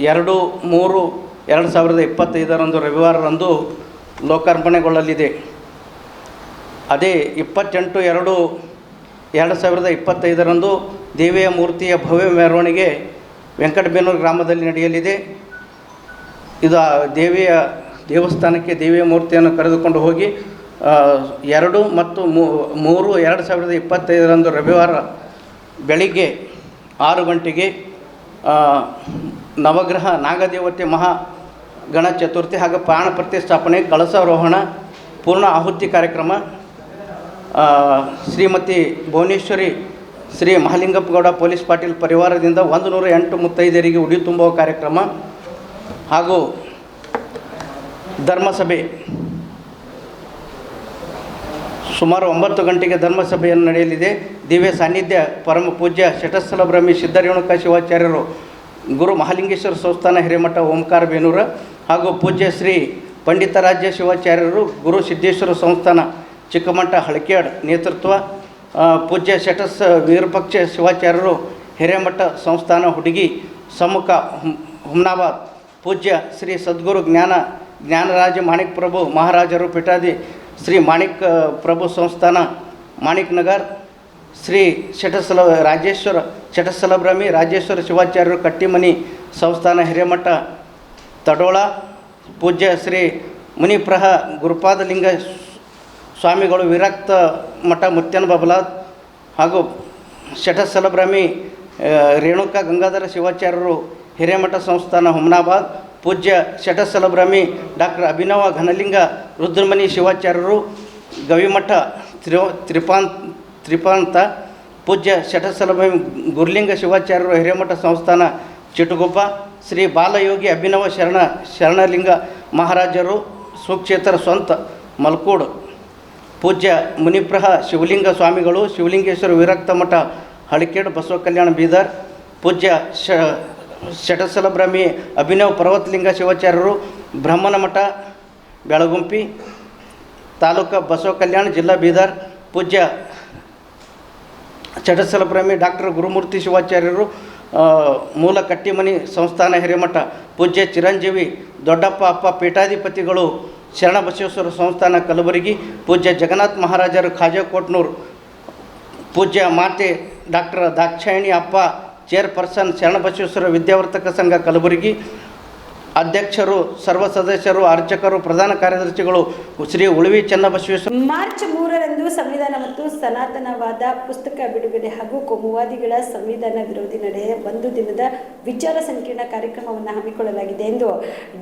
2/3/2025 ರವಿವಾರರಂದು ಲೋಕಾರ್ಪಣೆಗೊಳ್ಳಲಿದೆ. ಅದೇ 28/2/2025 ದೇವಿಯ ಮೂರ್ತಿಯ ಭವ್ಯ ಮೆರವಣಿಗೆ ವೆಂಕಟಬೇನೂರು ಗ್ರಾಮದಲ್ಲಿ ನಡೆಯಲಿದೆ. ಇದು ದೇವಿಯ ದೇವಸ್ಥಾನಕ್ಕೆ ದೇವಿಯ ಮೂರ್ತಿಯನ್ನು ಕರೆದುಕೊಂಡು ಹೋಗಿ 2 ಮತ್ತು 3/2025 ರವಿವಾರ ಬೆಳಿಗ್ಗೆ 6 ಗಂಟೆಗೆ ನವಗ್ರಹ ನಾಗದೇವತೆ ಮಹಾಗಣ ಚತುರ್ಥಿ ಹಾಗೂ ಪ್ರಾಣ ಪ್ರತಿಷ್ಠಾಪನೆ, ಕಳಸಾರೋಹಣ, ಪೂರ್ಣ ಆಹುತಿ ಕಾರ್ಯಕ್ರಮ, ಶ್ರೀಮತಿ ಭುವನೇಶ್ವರಿ ಶ್ರೀ ಮಹಾಲಿಂಗಪ್ಪಗೌಡ ಪೊಲೀಸ್ ಪಾಟೀಲ್ ಪರಿವಾರದಿಂದ 108 ಮುತ್ತೈದೆಯರಿಗೆ ಉಡಿ ತುಂಬುವ ಕಾರ್ಯಕ್ರಮ ಹಾಗೂ ಧರ್ಮಸಭೆ ಸುಮಾರು 9 ಗಂಟೆಗೆ ಧರ್ಮಸಭೆಯನ್ನು ನಡೆಯಲಿದೆ. ದಿವ್ಯ ಸಾನ್ನಿಧ್ಯ ಪರಮ ಪೂಜ್ಯ ಶಟಸ್ಥಲ ಬ್ರಹ್ಮಿ ಸಿದ್ಧರೇಣುಕ ಶಿವಾಚಾರ್ಯರು ಗುರು ಮಹಾಲಿಂಗೇಶ್ವರ ಸಂಸ್ಥಾನ ಹಿರೇಮಠ ಓಂಕಾರ ಬೇನೂರ ಹಾಗೂ ಪೂಜ್ಯ ಶ್ರೀ ಪಂಡಿತರಾಜ್ಯ ಶಿವಾಚಾರ್ಯರು ಗುರು ಸಿದ್ದೇಶ್ವರ ಸಂಸ್ಥಾನ ಚಿಕ್ಕಮಠ ಹಳಕೇಡ್ ನೇತೃತ್ವ, ಪೂಜ್ಯ ಶಟಸ್ ವೀರಪಕ್ಷ ಶಿವಾಚಾರ್ಯರು ಹಿರೇಮಠ ಸಂಸ್ಥಾನ ಹುಡುಗಿ ಸಮ್ಮುಖ ಹುಮ್ನಾಬಾದ್, ಪೂಜ್ಯ ಶ್ರೀ ಸದ್ಗುರು ಜ್ಞಾನರಾಜ ಮಾಣಿಕ್ ಪ್ರಭು ಮಹಾರಾಜರು ಪೀಠಾದಿ ಶ್ರೀ ಮಾಣಿಕ್ ಪ್ರಭು ಸಂಸ್ಥಾನ ಮಾಣಿಕ್ ನಗರ್, ಶ್ರೀ ಶಟಸ್ಥಲ ಬ್ರಹ್ಮಿ ರಾಜೇಶ್ವರ ಶಿವಾಚಾರ್ಯರು ಕಟ್ಟಿಮನಿ ಸಂಸ್ಥಾನ ಹಿರೇಮಠ ತಡೋಳ, ಪೂಜ್ಯ ಶ್ರೀ ಮುನಿಪ್ರಹ ಗುರುಪಾದಲಿಂಗ ಸ್ವಾಮಿಗಳು ವಿರಕ್ತ ಮಠ ಮುತ್ಯನ ಬಬಲಾದ್ ಹಾಗೂ ಶಟಸ್ಥಲ ಬ್ರಹ್ಮಿ ರೇಣುಕಾ ಗಂಗಾಧರ ಶಿವಾಚಾರ್ಯರು ಹಿರೇಮಠ ಸಂಸ್ಥಾನ ಹುಮ್ನಾಬಾದ್, ಪೂಜ್ಯ ಶಟಸ್ಥಲ ಬ್ರಹ್ಮಿ ಡಾಕ್ಟರ್ ಅಭಿನವ ಘನಲಿಂಗ ರುದ್ರಮಣಿ ಶಿವಾಚಾರ್ಯರು ಗವಿಮಠ ತ್ರಿಪಾಂತ, ಪೂಜ್ಯ ಶಟಸ್ಥಲ ಬ್ರಹ್ಮಿ ಗುರುಲಿಂಗ ಶಿವಾಚಾರ್ಯರು ಹಿರೇಮಠ ಸಂಸ್ಥಾನ ಚಿಟುಗುಪ್ಪ, ಶ್ರೀ ಬಾಲಯೋಗಿ ಅಭಿನವ ಶರಣಲಿಂಗ ಮಹಾರಾಜರು ಸುಕ್ಷೇತ್ರ ಸ್ವಂತ ಮಲ್ಕೂಡು, ಪೂಜ್ಯ ಮುನಿಪ್ರಹ ಶಿವಲಿಂಗ ಸ್ವಾಮಿಗಳು ಶಿವಲಿಂಗೇಶ್ವರ ವಿರಕ್ತ ಮಠ ಹಳಕೇಡ್ ಬಸವ ಕಲ್ಯಾಣ ಬೀದರ್, ಪೂಜ್ಯ ಶಟಸ್ಥಲ ಬ್ರಹ್ಮಿ ಅಭಿನವ ಪರ್ವತಲಿಂಗ ಶಿವಾಚಾರ್ಯರು ಬ್ರಹ್ಮನ ಮಠ ಬೆಳಗುಂಪಿ ತಾಲೂಕು ಬಸವ ಕಲ್ಯಾಣ ಜಿಲ್ಲಾ ಬೀದರ್, ಪೂಜ್ಯ ಶಟಸ್ಥಲ ಬ್ರಹ್ಮಿ ಡಾಕ್ಟರ್ ಗುರುಮೂರ್ತಿ ಶಿವಾಚಾರ್ಯರು ಮೂಲ ಕಟ್ಟಿಮನಿ ಸಂಸ್ಥಾನ ಹಿರೇಮಠ, ಪೂಜ್ಯ ಚಿರಂಜೀವಿ ದೊಡ್ಡಪ್ಪ ಅಪ್ಪ ಪೀಠಾಧಿಪತಿಗಳು ಶರಣಬಸವೇಶ್ವರ ಸಂಸ್ಥಾನ ಕಲಬುರಗಿ, ಪೂಜ್ಯ ಜಗನ್ನಾಥ ಮಹಾರಾಜರು ಖಾಜಾಕೋಟ್ನೂರು, ಪೂಜ್ಯ ಮಾತೆ ಡಾಕ್ಟರ್ ದಾಕ್ಷಾಯಿಣಿ ಅಪ್ಪ ಚೇರ್ಪರ್ಸನ್ ಶರಣಬಸವೇಶ್ವರ ವಿದ್ಯಾವರ್ತಕ ಸಂಘ ಕಲಬುರಗಿ, ಅಧ್ಯಕ್ಷರು ಸರ್ವ ಸದಸ್ಯರು ಅರ್ಚಕರು ಪ್ರಧಾನ ಕಾರ್ಯದರ್ಶಿಗಳು ಶ್ರೀ ಉಳುವಿ ಚನ್ನಬಸವೇಶ್ವರ. ಮಾರ್ಚ್ 3ರಂದು ಸಂವಿಧಾನ ಮತ್ತು ಸನಾತನವಾದ ಪುಸ್ತಕ ಬಿಡುಗಡೆ ಹಾಗೂ ಕೋಮುವಾದಿಗಳ ಸಂವಿಧಾನ ವಿರೋಧಿ ನಡೆಯ ಒಂದು ದಿನದ ವಿಚಾರ ಸಂಕಿರಣ ಕಾರ್ಯಕ್ರಮವನ್ನು ಹಮ್ಮಿಕೊಳ್ಳಲಾಗಿದೆ ಎಂದು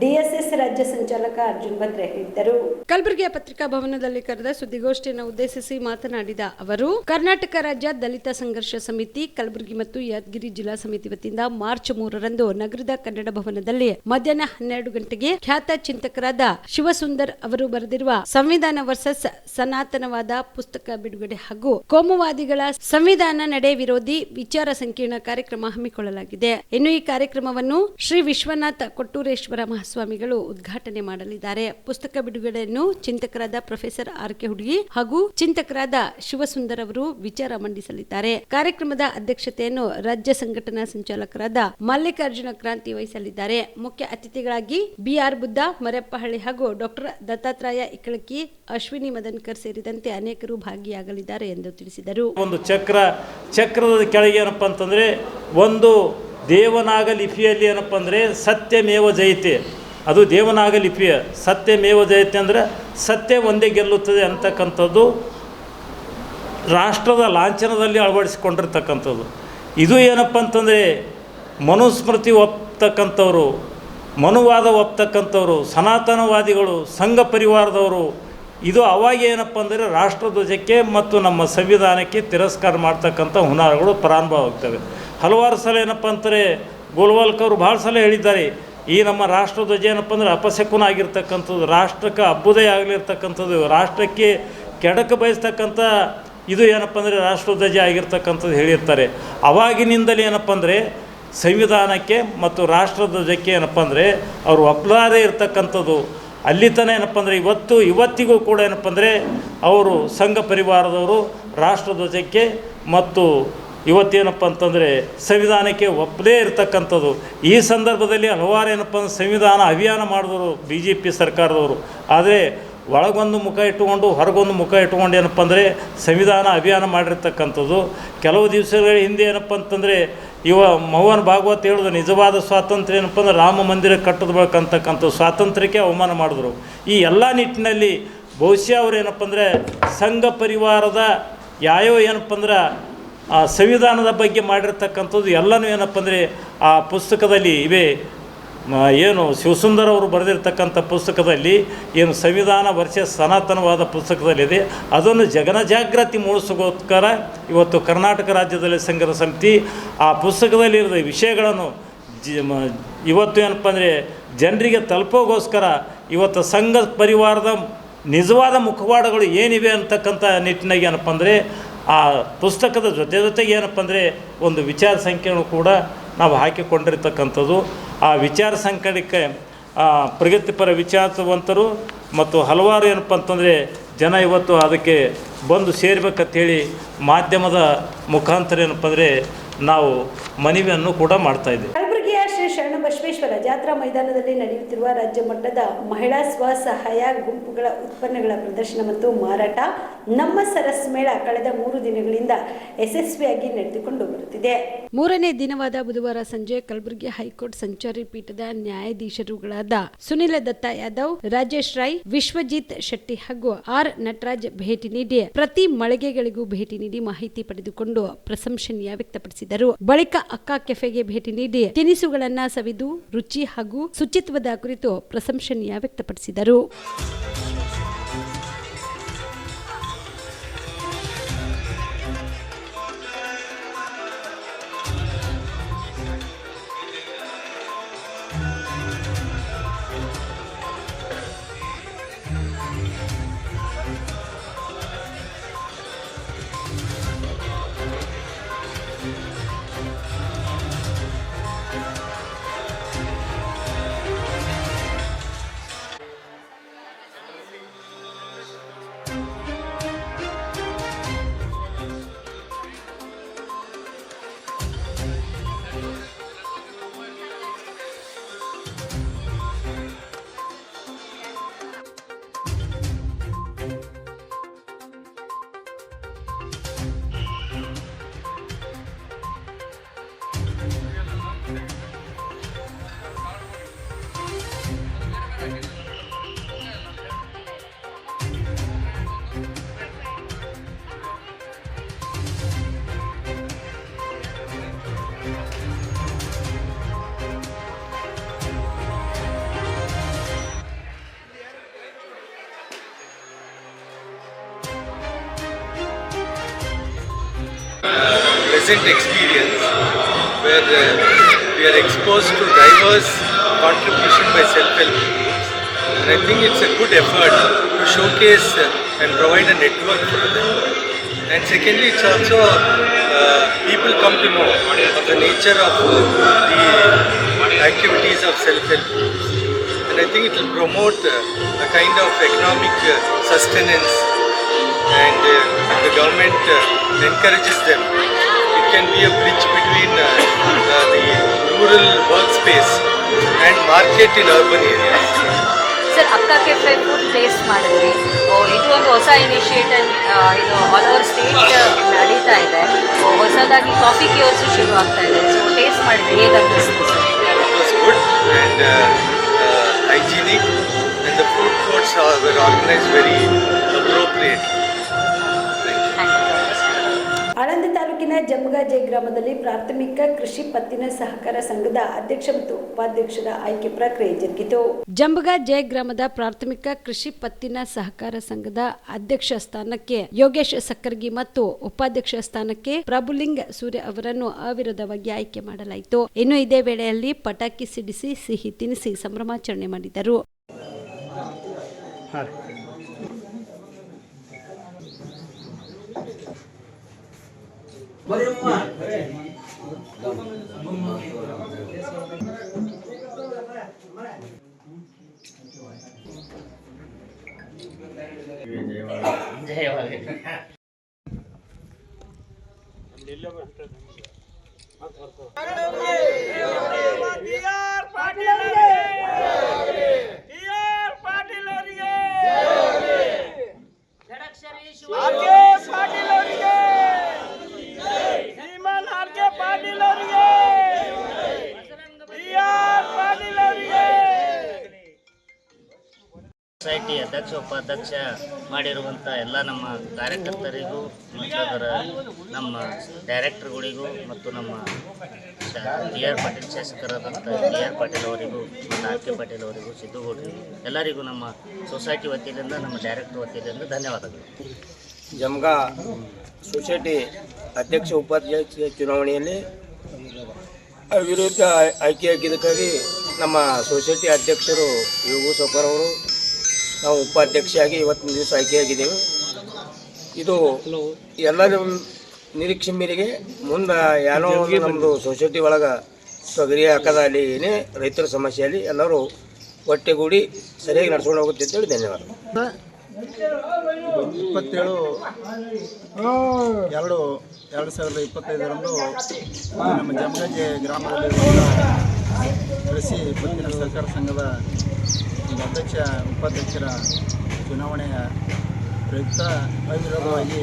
ಡಿಎಸ್ಎಸ್ ರಾಜ್ಯ ಸಂಚಾಲಕ ಅರ್ಜುನ್ ಭದ್ರೆ ಹೇಳಿದರು. ಕಲಬುರಗಿಯ ಪತ್ರಿಕಾ ಭವನದಲ್ಲಿ ಕರೆದ ಸುದ್ದಿಗೋಷ್ಠಿಯನ್ನು ಉದ್ದೇಶಿಸಿ ಮಾತನಾಡಿದ ಅವರು, ಕರ್ನಾಟಕ ರಾಜ್ಯ ದಲಿತ ಸಂಘರ್ಷ ಸಮಿತಿ ಕಲಬುರಗಿ ಮತ್ತು ಯಾದಗಿರಿ ಜಿಲ್ಲಾ ಸಮಿತಿ ವತಿಯಿಂದ ಮಾರ್ಚ್ 3ರಂದು ನಗರದ ಕನ್ನಡ ಭವನದಲ್ಲಿ ಮಧ್ಯಾಹ್ನ 12 ಗಂಟೆಗೆ ಖ್ಯಾತ ಚಿಂತಕರಾದ ಶಿವಸುಂದರ್ ಅವರು ಬರೆದಿರುವ ಸಂವಿಧಾನ ವರ್ಸಸ್ ಸನಾತನವಾದ ಪುಸ್ತಕ ಬಿಡುಗಡೆ ಹಾಗೂ ಕೋಮುವಾದಿಗಳ ಸಂವಿಧಾನ ನಡೆ ವಿರೋಧಿ ವಿಚಾರ ಸಂಕಿರಣ ಕಾರ್ಯಕ್ರಮ ಹಮ್ಮಿಕೊಳ್ಳಲಾಗಿದೆ. ಇನ್ನು ಈ ಕಾರ್ಯಕ್ರಮವನ್ನು ಶ್ರೀ ವಿಶ್ವನಾಥ ಕೊಟ್ಟೂರೇಶ್ವರ ಮಹಾಸ್ವಾಮಿಗಳು ಉದ್ಘಾಟನೆ ಮಾಡಲಿದ್ದಾರೆ. ಪುಸ್ತಕ ಬಿಡುಗಡೆಯನ್ನು ಚಿಂತಕರಾದ ಪ್ರೊಫೆಸರ್ ಆರ್.ಕೆ. ಹುಡುಗಿ ಹಾಗೂ ಚಿಂತಕರಾದ ಶಿವಸುಂದರ್ ಅವರು ವಿಚಾರ ಮಂಡಿಸಲಿದ್ದಾರೆ. ಕಾರ್ಯಕ್ರಮದ ಅಧ್ಯಕ್ಷತೆಯನ್ನು ರಾಜ್ಯ ಸಂಘಟನಾ ಸಂಚಾಲಕರಾದ ಮಲ್ಲಿಕಾರ್ಜುನ ಕ್ರಾಂತಿ ವಹಿಸಲಿದ್ದಾರೆ. ಮುಖ್ಯ ಅತಿಥಿಗಳಾಗಿ ಬಿಆರ್ ಬುದ್ಧ, ಮರೆಪ್ಪಹಳ್ಳಿ ಹಾಗೂ ಡಾಕ್ಟರ್ ದತ್ತಾತ್ರೇಯ ಇಕ್ಕಳಕಿ, ಅಶ್ವಿನಿ ಮದನ್ಕರ್ ಸೇರಿದಂತೆ ಅನೇಕರು ಭಾಗಿಯಾಗಲಿದ್ದಾರೆ ಎಂದು ತಿಳಿಸಿದರು. ಒಂದು ಚಕ್ರದ ಕೆಳಗೆ ಏನಪ್ಪ ಅಂತಂದರೆ ಒಂದು ದೇವನಾಗ ಲಿಪಿಯಲ್ಲಿ ಏನಪ್ಪ ಅಂದರೆ ಸತ್ಯಮೇವ ಜಯತೆ, ಅದು ದೇವನಾಗ ಲಿಪಿಯ ಸತ್ಯಮೇವ ಜಯತೆ ಅಂದರೆ ಸತ್ಯ ಒಂದೇ ಗೆಲ್ಲುತ್ತದೆ ಅಂತಕ್ಕಂಥದ್ದು ರಾಷ್ಟ್ರದ ಲಾಂಛನದಲ್ಲಿ ಅಳವಡಿಸಿಕೊಂಡಿರ್ತಕ್ಕಂಥದ್ದು. ಇದು ಏನಪ್ಪ ಅಂತಂದರೆ ಮನುಸ್ಮೃತಿ ಒಪ್ತಕ್ಕಂಥವ್ರು, ಮನುವಾದ ಒಪ್ತಕ್ಕಂಥವ್ರು, ಸನಾತನವಾದಿಗಳು, ಸಂಘ ಪರಿವಾರದವರು ಇದು ಅವಾಗ ಏನಪ್ಪ ಅಂದರೆ ರಾಷ್ಟ್ರಧ್ವಜಕ್ಕೆ ಮತ್ತು ನಮ್ಮ ಸಂವಿಧಾನಕ್ಕೆ ತಿರಸ್ಕಾರ ಮಾಡ್ತಕ್ಕಂಥ ಹುನ್ನಾರಗಳು ಪ್ರಾರಂಭ ಆಗ್ತವೆ. ಹಲವಾರು ಸಲ ಏನಪ್ಪ ಅಂತಾರೆ ಗೋಲ್ವಾಲ್ಕರ್ ಅವರು ಭಾಳ ಸಲ ಹೇಳಿದ್ದಾರೆ, ಈ ನಮ್ಮ ರಾಷ್ಟ್ರಧ್ವಜ ಏನಪ್ಪ ಅಂದರೆ ಅಪಶಕುನ ಆಗಿರ್ತಕ್ಕಂಥದ್ದು, ರಾಷ್ಟ್ರಕ್ಕೆ ಅಭ್ಯುದಯ ಆಗಲಿರ್ತಕ್ಕಂಥದ್ದು, ರಾಷ್ಟ್ರಕ್ಕೆ ಕೆಡಕ ಬಯಸ್ತಕ್ಕಂಥ ಇದು ಏನಪ್ಪ ಅಂದರೆ ರಾಷ್ಟ್ರಧ್ವಜ ಆಗಿರ್ತಕ್ಕಂಥದ್ದು ಹೇಳಿರ್ತಾರೆ. ಅವಾಗಿನಿಂದಲೇ ಏನಪ್ಪ ಅಂದರೆ ಸಂವಿಧಾನಕ್ಕೆ ಮತ್ತು ರಾಷ್ಟ್ರಧ್ವಜಕ್ಕೆ ಏನಪ್ಪ ಅಂದರೆ ಅವರು ಒಪ್ಪಲಾರದೇ ಇರತಕ್ಕಂಥದ್ದು. ಅಲ್ಲಿ ತನಕ ಏನಪ್ಪ ಅಂದರೆ ಇವತ್ತಿಗೂ ಕೂಡ ಏನಪ್ಪ ಅಂದರೆ ಅವರು ಸಂಘ ಪರಿವಾರದವರು ರಾಷ್ಟ್ರಧ್ವಜಕ್ಕೆ ಮತ್ತು ಇವತ್ತೇನಪ್ಪ ಅಂತಂದರೆ ಸಂವಿಧಾನಕ್ಕೆ ಒಪ್ಪದೇ ಇರತಕ್ಕಂಥದ್ದು. ಈ ಸಂದರ್ಭದಲ್ಲಿ ಹಲವಾರು ಏನಪ್ಪ ಅಂದ್ರೆ ಸಂವಿಧಾನ ಅಭಿಯಾನ ಮಾಡಿದವರು BJP ಸರ್ಕಾರದವರು. ಆದರೆ ಒಳಗೊಂದು ಮುಖ ಇಟ್ಟುಕೊಂಡು ಹೊರಗೊಂದು ಮುಖ ಇಟ್ಟುಕೊಂಡು ಏನಪ್ಪ ಅಂದರೆ ಸಂವಿಧಾನ ಅಭಿಯಾನ ಮಾಡಿರ್ತಕ್ಕಂಥದ್ದು. ಕೆಲವು ದಿವಸಗಳ ಹಿಂದೆ ಏನಪ್ಪ ಅಂತಂದರೆ ಮೋಹನ್ ಭಾಗವತ್ ಹೇಳೋದು ನಿಜವಾದ ಸ್ವಾತಂತ್ರ್ಯ ಏನಪ್ಪ ಅಂದ್ರೆ ರಾಮ ಮಂದಿರ ಕಟ್ಟದ ಬಳಕಂತಕ್ಕಂಥ ಸ್ವಾತಂತ್ರ್ಯಕ್ಕೆ ಅವಮಾನ ಮಾಡಿದ್ರು. ಈ ಎಲ್ಲ ನಿಟ್ಟಿನಲ್ಲಿ ಬಹುಶಃ ಅವರು ಏನಪ್ಪ ಅಂದರೆ ಸಂಘ ಪರಿವಾರದ ಯಾವ್ಯಾವ ಏನಪ್ಪ ಅಂದ್ರೆ ಆ ಸಂವಿಧಾನದ ಬಗ್ಗೆ ಮಾಡಿರ್ತಕ್ಕಂಥದ್ದು ಎಲ್ಲನೂ ಏನಪ್ಪ ಅಂದರೆ ಆ ಪುಸ್ತಕದಲ್ಲಿ ಇವೆ. ಏನು ಶಿವಸುಂದರ್ ಅವರು ಬರೆದಿರ್ತಕ್ಕಂಥ ಪುಸ್ತಕದಲ್ಲಿ ಏನು ಸಂವಿಧಾನ ವರ್ಸಸ್ ಸನಾತನವಾದ ಪುಸ್ತಕದಲ್ಲಿದೆ, ಅದನ್ನು ಜನಜಾಗೃತಿ ಮೂಡಿಸೋಗೋಸ್ಕರ ಇವತ್ತು ಕರ್ನಾಟಕ ರಾಜ್ಯದಲ್ಲಿ ಸಂಘದ ಸಮಿತಿ ಆ ಪುಸ್ತಕದಲ್ಲಿರುವ ವಿಷಯಗಳನ್ನು ಇವತ್ತು ಏನಪ್ಪ ಅಂದರೆ ಜನರಿಗೆ ತಲುಪೋಗೋಸ್ಕರ ಇವತ್ತು ಸಂಘ ಪರಿವಾರದ ನಿಜವಾದ ಮುಖವಾಡಗಳು ಏನಿವೆ ಅಂತಕ್ಕಂಥ ನಿಟ್ಟಿನಾಗ ಏನಪ್ಪ ಅಂದರೆ ಆ ಪುಸ್ತಕದ ಜೊತೆಗೆ ಏನಪ್ಪ ಅಂದರೆ ಒಂದು ವಿಚಾರ ಸಂಕಿರಣ ಕೂಡ ನಾವು ಹಾಕಿಕೊಂಡಿರ್ತಕ್ಕಂಥದ್ದು. ಆ ವಿಚಾರ ಸಂಕಿರಣಕ್ಕೆ ಪ್ರಗತಿಪರ ವಿಚಾರವಂತರು ಮತ್ತು ಹಲವಾರು ಏನಪ್ಪ ಅಂತಂದರೆ ಜನ ಇವತ್ತು ಅದಕ್ಕೆ ಬಂದು ಸೇರ್ಬೇಕಂತೇಳಿ ಮಾಧ್ಯಮದ ಮುಖಾಂತರ ಏನಪ್ಪ ಅಂದರೆ ನಾವು ಮನವಿಯನ್ನು ಕೂಡ ಮಾಡ್ತಾಯಿದ್ದೇವೆ. ಕಲಬುರಗಿಯ ಶ್ರೀ ಶರಣಬಸವೇಶ್ವರ ಜಾತ್ರಾ ಮೈದಾನದಲ್ಲಿ ನಡೆಯುತ್ತಿರುವ ರಾಜ್ಯ ಮಟ್ಟದ ಮಹಿಳಾ ಸ್ವಸಹಾಯ ಗುಂಪುಗಳ ಉತ್ಪನ್ನಗಳ ಪ್ರದರ್ಶನ ಮತ್ತು ಮಾರಾಟ ನಮ್ಮ ಸರಸ್ ಮೇಳ ಕಳೆದ 3 ದಿನಗಳಿಂದ ಯಶಸ್ವಿಯಾಗಿ ನಡೆದುಕೊಂಡು ಬರುತ್ತಿದೆ. 3ನೇ ದಿನವಾದ ಬುಧವಾರ ಸಂಜೆ ಕಲಬುರಗಿ ಹೈಕೋರ್ಟ್ ಸಂಚಾರಿ ಪೀಠದ ನ್ಯಾಯಾಧೀಶರುಗಳಾದ ಸುನಿಲ ದತ್ತ ಯಾದವ್, ರಾಜೇಶ್ ರಾಯ್, ವಿಶ್ವಜಿತ್ ಶೆಟ್ಟಿ ಹಾಗೂ ಆರ್ ನಟರಾಜ್ ಭೇಟಿ ನೀಡಿ ಪ್ರತಿ ಮಳಿಗೆಗಳಿಗೂ ಭೇಟಿ ನೀಡಿ ಮಾಹಿತಿ ಪಡೆದುಕೊಂಡು ಪ್ರಶಂಸನೀಯ ವ್ಯಕ್ತಪಡಿಸಿದರು. ಬಳಿಕ ಅಕ್ಕ ಕೆಫೆಗೆ ಭೇಟಿ ನೀಡಿ ತಿನಿಸುಗಳನ್ನ ಸವಿದು ರುಚಿ ಹಾಗೂ ಶುಚಿತ್ವದ ಕುರಿತು ಪ್ರಶಂಸನೀಯ ವ್ಯಕ್ತಪಡಿಸಿದರು. Pleasant experience where we are exposed to diverse contribution by self-help groups, and I think it's a good effort to showcase and provide a network for them. And secondly, it's also people come to know of the nature of the activities of self-help groups, and I think it will promote a kind of economic sustenance, and if the government encourages them, it can be a bridge between the rural workspace and market in urban areas. Sir, ಅಕ್ಕ cafe food taste ಮಾಡಿದ್ವಿ. ಇದು ಒಂದು ಹೊಸ initiative ಇದು all over state ನಡೀತಾ ಇದೆ. ಹೊಸದಾಗಿ coffee ಕಿಯೋರ್ಸು ಶುರು ಆಗ್ತಾ ಇದೆ. ಸೊ ಟೇಸ್ಟ್ ಮಾಡಿದ್ವಿ, ಹೇಗೆ ಅನಿಸ್ತು sir? It was good and hygienic, and the food courts were organized very appropriately. Thank you. Aland ತಾಲೂಕಿನ ಜಮಗಾಜೆ ಗ್ರಾಮದಲ್ಲಿ ಪ್ರಾಥಮಿಕ ಕೃಷಿ ಪತ್ತಿನ ಸಹಕಾರ ಸಂಘದ ಅಧ್ಯಕ್ಷ ಮತ್ತು ಉಪಾಧ್ಯಕ್ಷರ ಆಯ್ಕೆ ಪ್ರಕ್ರಿಯೆ ಜರುಗಿತು. ಜಂಬಗಾಜೆ ಗ್ರಾಮದ ಪ್ರಾಥಮಿಕ ಕೃಷಿ ಪತ್ತಿನ ಸಹಕಾರ ಸಂಘದ ಅಧ್ಯಕ್ಷ ಸ್ಥಾನಕ್ಕೆ ಯೋಗೇಶ್ ಸಕ್ಕರ್ಗಿ ಮತ್ತು ಉಪಾಧ್ಯಕ್ಷ ಸ್ಥಾನಕ್ಕೆ ಪ್ರಭುಲಿಂಗ ಸೂರ್ಯ ಅವರನ್ನು ಅವಿರೋಧವಾಗಿ ಆಯ್ಕೆ ಮಾಡಲಾಯಿತು. ಇನ್ನು ಇದೇ ವೇಳೆಯಲ್ಲಿ ಪಟಾಕಿ ಸಿಡಿಸಿ ಸಿಹಿ ತಿನಿಸಿ ಸಂಭ್ರಮಾಚರಣೆ ಮಾಡಿದರು. ಸೊಸೈಟಿ ಅಧ್ಯಕ್ಷ ಉಪಾಧ್ಯಕ್ಷ ಮಾಡಿರುವಂಥ ಎಲ್ಲ ನಮ್ಮ ಕಾರ್ಯಕರ್ತರಿಗೂ ಮತ್ತು ಅದರ ನಮ್ಮ ಡೈರೆಕ್ಟರ್ಗಳಿಗೂ ಮತ್ತು ನಮ್ಮ ಡಿ ಆರ್ ಪಾಟೀಲ್ ಶಾಸಕರಾದಂಥ ಡಿ ಆರ್ ಪಾಟೀಲ್ ಅವರಿಗೂ ಮತ್ತು ಆರ್ ಕೆ ಪಾಟೀಲ್ ಅವರಿಗೂ ಸಿದ್ದುಗೌಡರಿಗೂ ಎಲ್ಲರಿಗೂ ನಮ್ಮ ಸೊಸೈಟಿ ವತಿಯಿಂದ ನಮ್ಮ ಡೈರೆಕ್ಟರ್ ವತಿಯಿಂದ ಧನ್ಯವಾದಗಳು. ಜಮಗಾ ಸೊಸೈಟಿ ಅಧ್ಯಕ್ಷ ಉಪಾಧ್ಯಕ್ಷ ಚುನಾವಣೆಯಲ್ಲಿ ಅವಿರೋಧ ಆಯ್ಕೆಯಾಗಿದ್ದಕ್ಕಾಗಿ ನಮ್ಮ ಸೊಸೈಟಿ ಅಧ್ಯಕ್ಷರು ಯೋಗು ಸೌಕರ್ ಅವರು ನಾವು ಉಪಾಧ್ಯಕ್ಷೆಯಾಗಿ ಇವತ್ತಿನ ದಿವಸ ಆಯ್ಕೆಯಾಗಿದ್ದೇವೆ. ಇದು ಎಲ್ಲರ ನಿರೀಕ್ಷೆ ಮೇರೆಗೆ ಮುಂದೆ ಏನೋ ನಮ್ಮದು ಸೊಸೈಟಿ ಒಳಗೆ ತೊಗರಿ ಹಾಕೋದಲ್ಲಿ ಏನೇ ರೈತರ ಸಮಸ್ಯೆಯಲ್ಲಿ ಎಲ್ಲರೂ ಒಟ್ಟೆಗೂಡಿ ಸರಿಯಾಗಿ ನಡ್ಸ್ಕೊಂಡು ಹೋಗುತ್ತೆ ಅಂತೇಳಿ ಧನ್ಯವಾದ. 27/2/2025 ನಮ್ಮ ಜಮಗಾಜೆ ಗ್ರಾಮದಲ್ಲಿ ಕೃಷಿ ಪತ್ತಿನ ಸಹಕಾರ ಸಂಘದ ಅಧ್ಯಕ್ಷ ಉಪಾಧ್ಯಕ್ಷರ ಚುನಾವಣೆಯ ಪ್ರಯುಕ್ತ ಅವಿರೋಧವಾಗಿ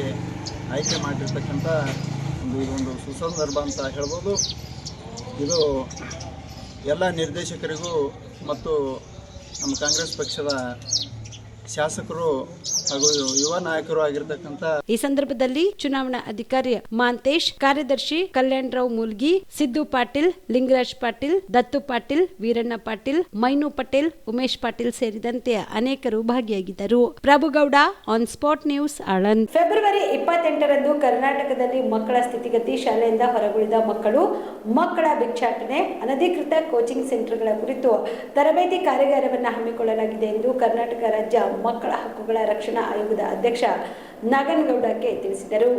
ಆಯ್ಕೆ ಮಾಡಿರ್ತಕ್ಕಂಥ ಇದೊಂದು ಸುಸಂದರ್ಭ ಅಂತ ಹೇಳ್ಬೋದು. ಇದು ಎಲ್ಲ ನಿರ್ದೇಶಕರಿಗೂ ಮತ್ತು ನಮ್ಮ ಕಾಂಗ್ರೆಸ್ ಪಕ್ಷದ ಶಾಸಕರು ಹಾಗೂ ಯುವ ನಾಯಕರು ಆಗಿರತಕ್ಕಂತ ಈ ಸಂದರ್ಭದಲ್ಲಿ ಚುನಾವಣಾ ಅಧಿಕಾರಿ ಮಾಂತೇಶ್, ಕಾರ್ಯದರ್ಶಿ ಕಲ್ಯಾಣರಾವ್ ಮೂಲ್ಗಿ, ಸಿದ್ದು ಪಾಟೀಲ್, ಲಿಂಗರಾಜ್ ಪಾಟೀಲ್, ದತ್ತು ಪಾಟೀಲ್, ವೀರಣ್ಣ ಪಾಟೀಲ್, ಮೈನು ಪಟೇಲ್, ಉಮೇಶ್ ಪಾಟೀಲ್ ಸೇರಿದಂತೆ ಅನೇಕರು ಭಾಗಿಯಾಗಿದ್ದರು. Prabhugouda, on spot news, Aland. February 28ರಂದು ಕರ್ನಾಟಕದಲ್ಲಿ ಮಕ್ಕಳ ಸ್ಥಿತಿಗತಿ, ಶಾಲೆಯಿಂದ ಹೊರಗುಳಿದ ಮಕ್ಕಳು, ಮಕ್ಕಳ ಭಿಕ್ಷಾಟನೆ, ಅನಧಿಕೃತ ಕೋಚಿಂಗ್ ಸೆಂಟರ್ಗಳ ಕುರಿತು ತರಬೇತಿ ಕಾರ್ಯಾಗಾರವನ್ನು ಹಮ್ಮಿಕೊಳ್ಳಲಾಗಿದೆ ಎಂದು ಕರ್ನಾಟಕ ರಾಜ್ಯ ಮಕ್ಕಳ ಹಕ್ಕುಗಳ ರಕ್ಷಣಾ ಆಯೋಗದ ಅಧ್ಯಕ್ಷ ನಾಗನಗೌಡ ಕೆ ತಿಳಿಸಿದರು.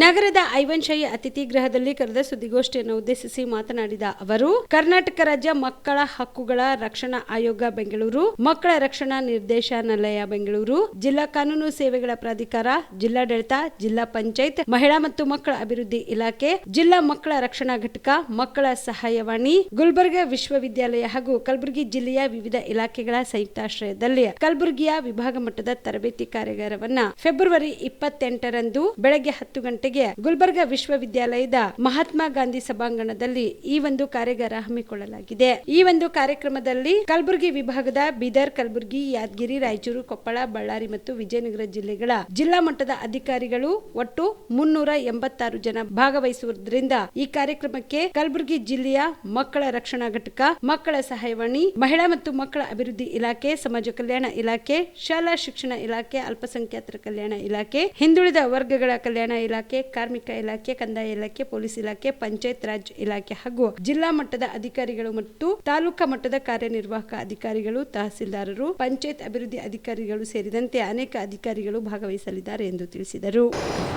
ನಗರದ ಐವನ್ಶಾಹಿ ಅತಿಥಿ ಗೃಹದಲ್ಲಿ ಕರೆದ ಸುದ್ದಿಗೋಷ್ಠಿಯನ್ನು ಉದ್ದೇಶಿಸಿ ಮಾತನಾಡಿದ ಅವರು, ಕರ್ನಾಟಕ ರಾಜ್ಯ ಮಕ್ಕಳ ಹಕ್ಕುಗಳ ರಕ್ಷಣಾ ಆಯೋಗ ಬೆಂಗಳೂರು, ಮಕ್ಕಳ ರಕ್ಷಣಾ ನಿರ್ದೇಶನಾಲಯ ಬೆಂಗಳೂರು, ಜಿಲ್ಲಾ ಕಾನೂನು ಸೇವೆಗಳ ಪ್ರಾಧಿಕಾರ, ಜಿಲ್ಲಾಡಳಿತ, ಜಿಲ್ಲಾ ಪಂಚಾಯತ್, ಮಹಿಳಾ ಮತ್ತು ಮಕ್ಕಳ ಅಭಿವೃದ್ಧಿ ಇಲಾಖೆ, ಜಿಲ್ಲಾ ಮಕ್ಕಳ ರಕ್ಷಣಾ ಘಟಕ, ಮಕ್ಕಳ ಸಹಾಯವಾಣಿ, ಗುಲ್ಬರ್ಗಾ ವಿಶ್ವವಿದ್ಯಾಲಯ ಹಾಗೂ ಕಲಬುರಗಿ ಜಿಲ್ಲೆಯ ವಿವಿಧ ಇಲಾಖೆಗಳ ಸಂಯುಕ್ತಾಶ್ರಯದಲ್ಲಿ ಕಲಬುರಗಿಯ ವಿಭಾಗ ಮಟ್ಟದ ತರಬೇತಿ ಕಾರ್ಯಾಗಾರವನ್ನ ಫೆಬ್ರವರಿ 28ರಂದು ಬೆಳಗ್ಗೆ 10 ಗಂಟೆಗೆ ಗುಲ್ಬರ್ಗಾ ವಿಶ್ವವಿದ್ಯಾಲಯದ ಮಹಾತ್ಮ ಗಾಂಧಿ ಸಭಾಂಗಣದಲ್ಲಿ ಈ ಒಂದು ಕಾರ್ಯಾಗಾರ ಹಮ್ಮಿಕೊಳ್ಳಲಾಗಿದೆ. ಈ ಒಂದು ಕಾರ್ಯಕ್ರಮದಲ್ಲಿ ಕಲಬುರಗಿ ವಿಭಾಗದ ಬೀದರ್, ಕಲಬುರಗಿ, ಯಾದಗಿರಿ, ರಾಯಚೂರು, ಕೊಪ್ಪಳ, ಬಳ್ಳಾರಿ ಮತ್ತು ವಿಜಯನಗರ ಜಿಲ್ಲೆಗಳ ಜಿಲ್ಲಾ ಮಟ್ಟದ ಅಧಿಕಾರಿಗಳು ಒಟ್ಟು 386 ಜನ ಭಾಗವಹಿಸುವುದರಿಂದ ಈ ಕಾರ್ಯಕ್ರಮಕ್ಕೆ ಕಲಬುರಗಿ ಜಿಲ್ಲೆಯ ಮಕ್ಕಳ ರಕ್ಷಣಾ ಘಟಕ, ಮಕ್ಕಳ ಸಹಾಯವಾಣಿ, ಮಹಿಳಾ ಮತ್ತು ಮಕ್ಕಳ ಅಭಿವೃದ್ಧಿ ಇಲಾಖೆ, ಸಮಾಜ ಕಲ್ಯಾಣ ಇಲಾಖೆ, ಶಾಲಾ ಶಿಕ್ಷಣ ಇಲಾಖೆ, ಅಲ್ಪಸಂಖ್ಯಾತರ ಕಲ್ಯಾಣ ಇಲಾಖೆ, ಹಿಂದುಳಿದ ವರ್ಗಗಳ ಕಲ್ಯಾಣ ಇಲಾಖೆ, ಕಾರ್ಮಿಕ ಇಲಾಖೆ, ಕಂದಾಯ ಇಲಾಖೆ, ಪೊಲೀಸ್ ಇಲಾಖೆ, ಪಂಚಾಯತ್ ರಾಜ್ ಇಲಾಖೆ ಹಾಗೂ ಜಿಲ್ಲಾ ಮಟ್ಟದ ಅಧಿಕಾರಿಗಳು ಮತ್ತು ತಾಲೂಕಾ ಮಟ್ಟದ ಕಾರ್ಯನಿರ್ವಾಹಕ ಅಧಿಕಾರಿಗಳು, ತಹಸೀಲ್ದಾರರು, ಪಂಚಾಯತ್ ಅಭಿವೃದ್ಧಿ ಅಧಿಕಾರಿಗಳು ಸೇರಿದಂತೆ ಅನೇಕ ಅಧಿಕಾರಿಗಳು ಭಾಗವಹಿಸಲಿದ್ದಾರೆ ಎಂದು ತಿಳಿಸಿದರು.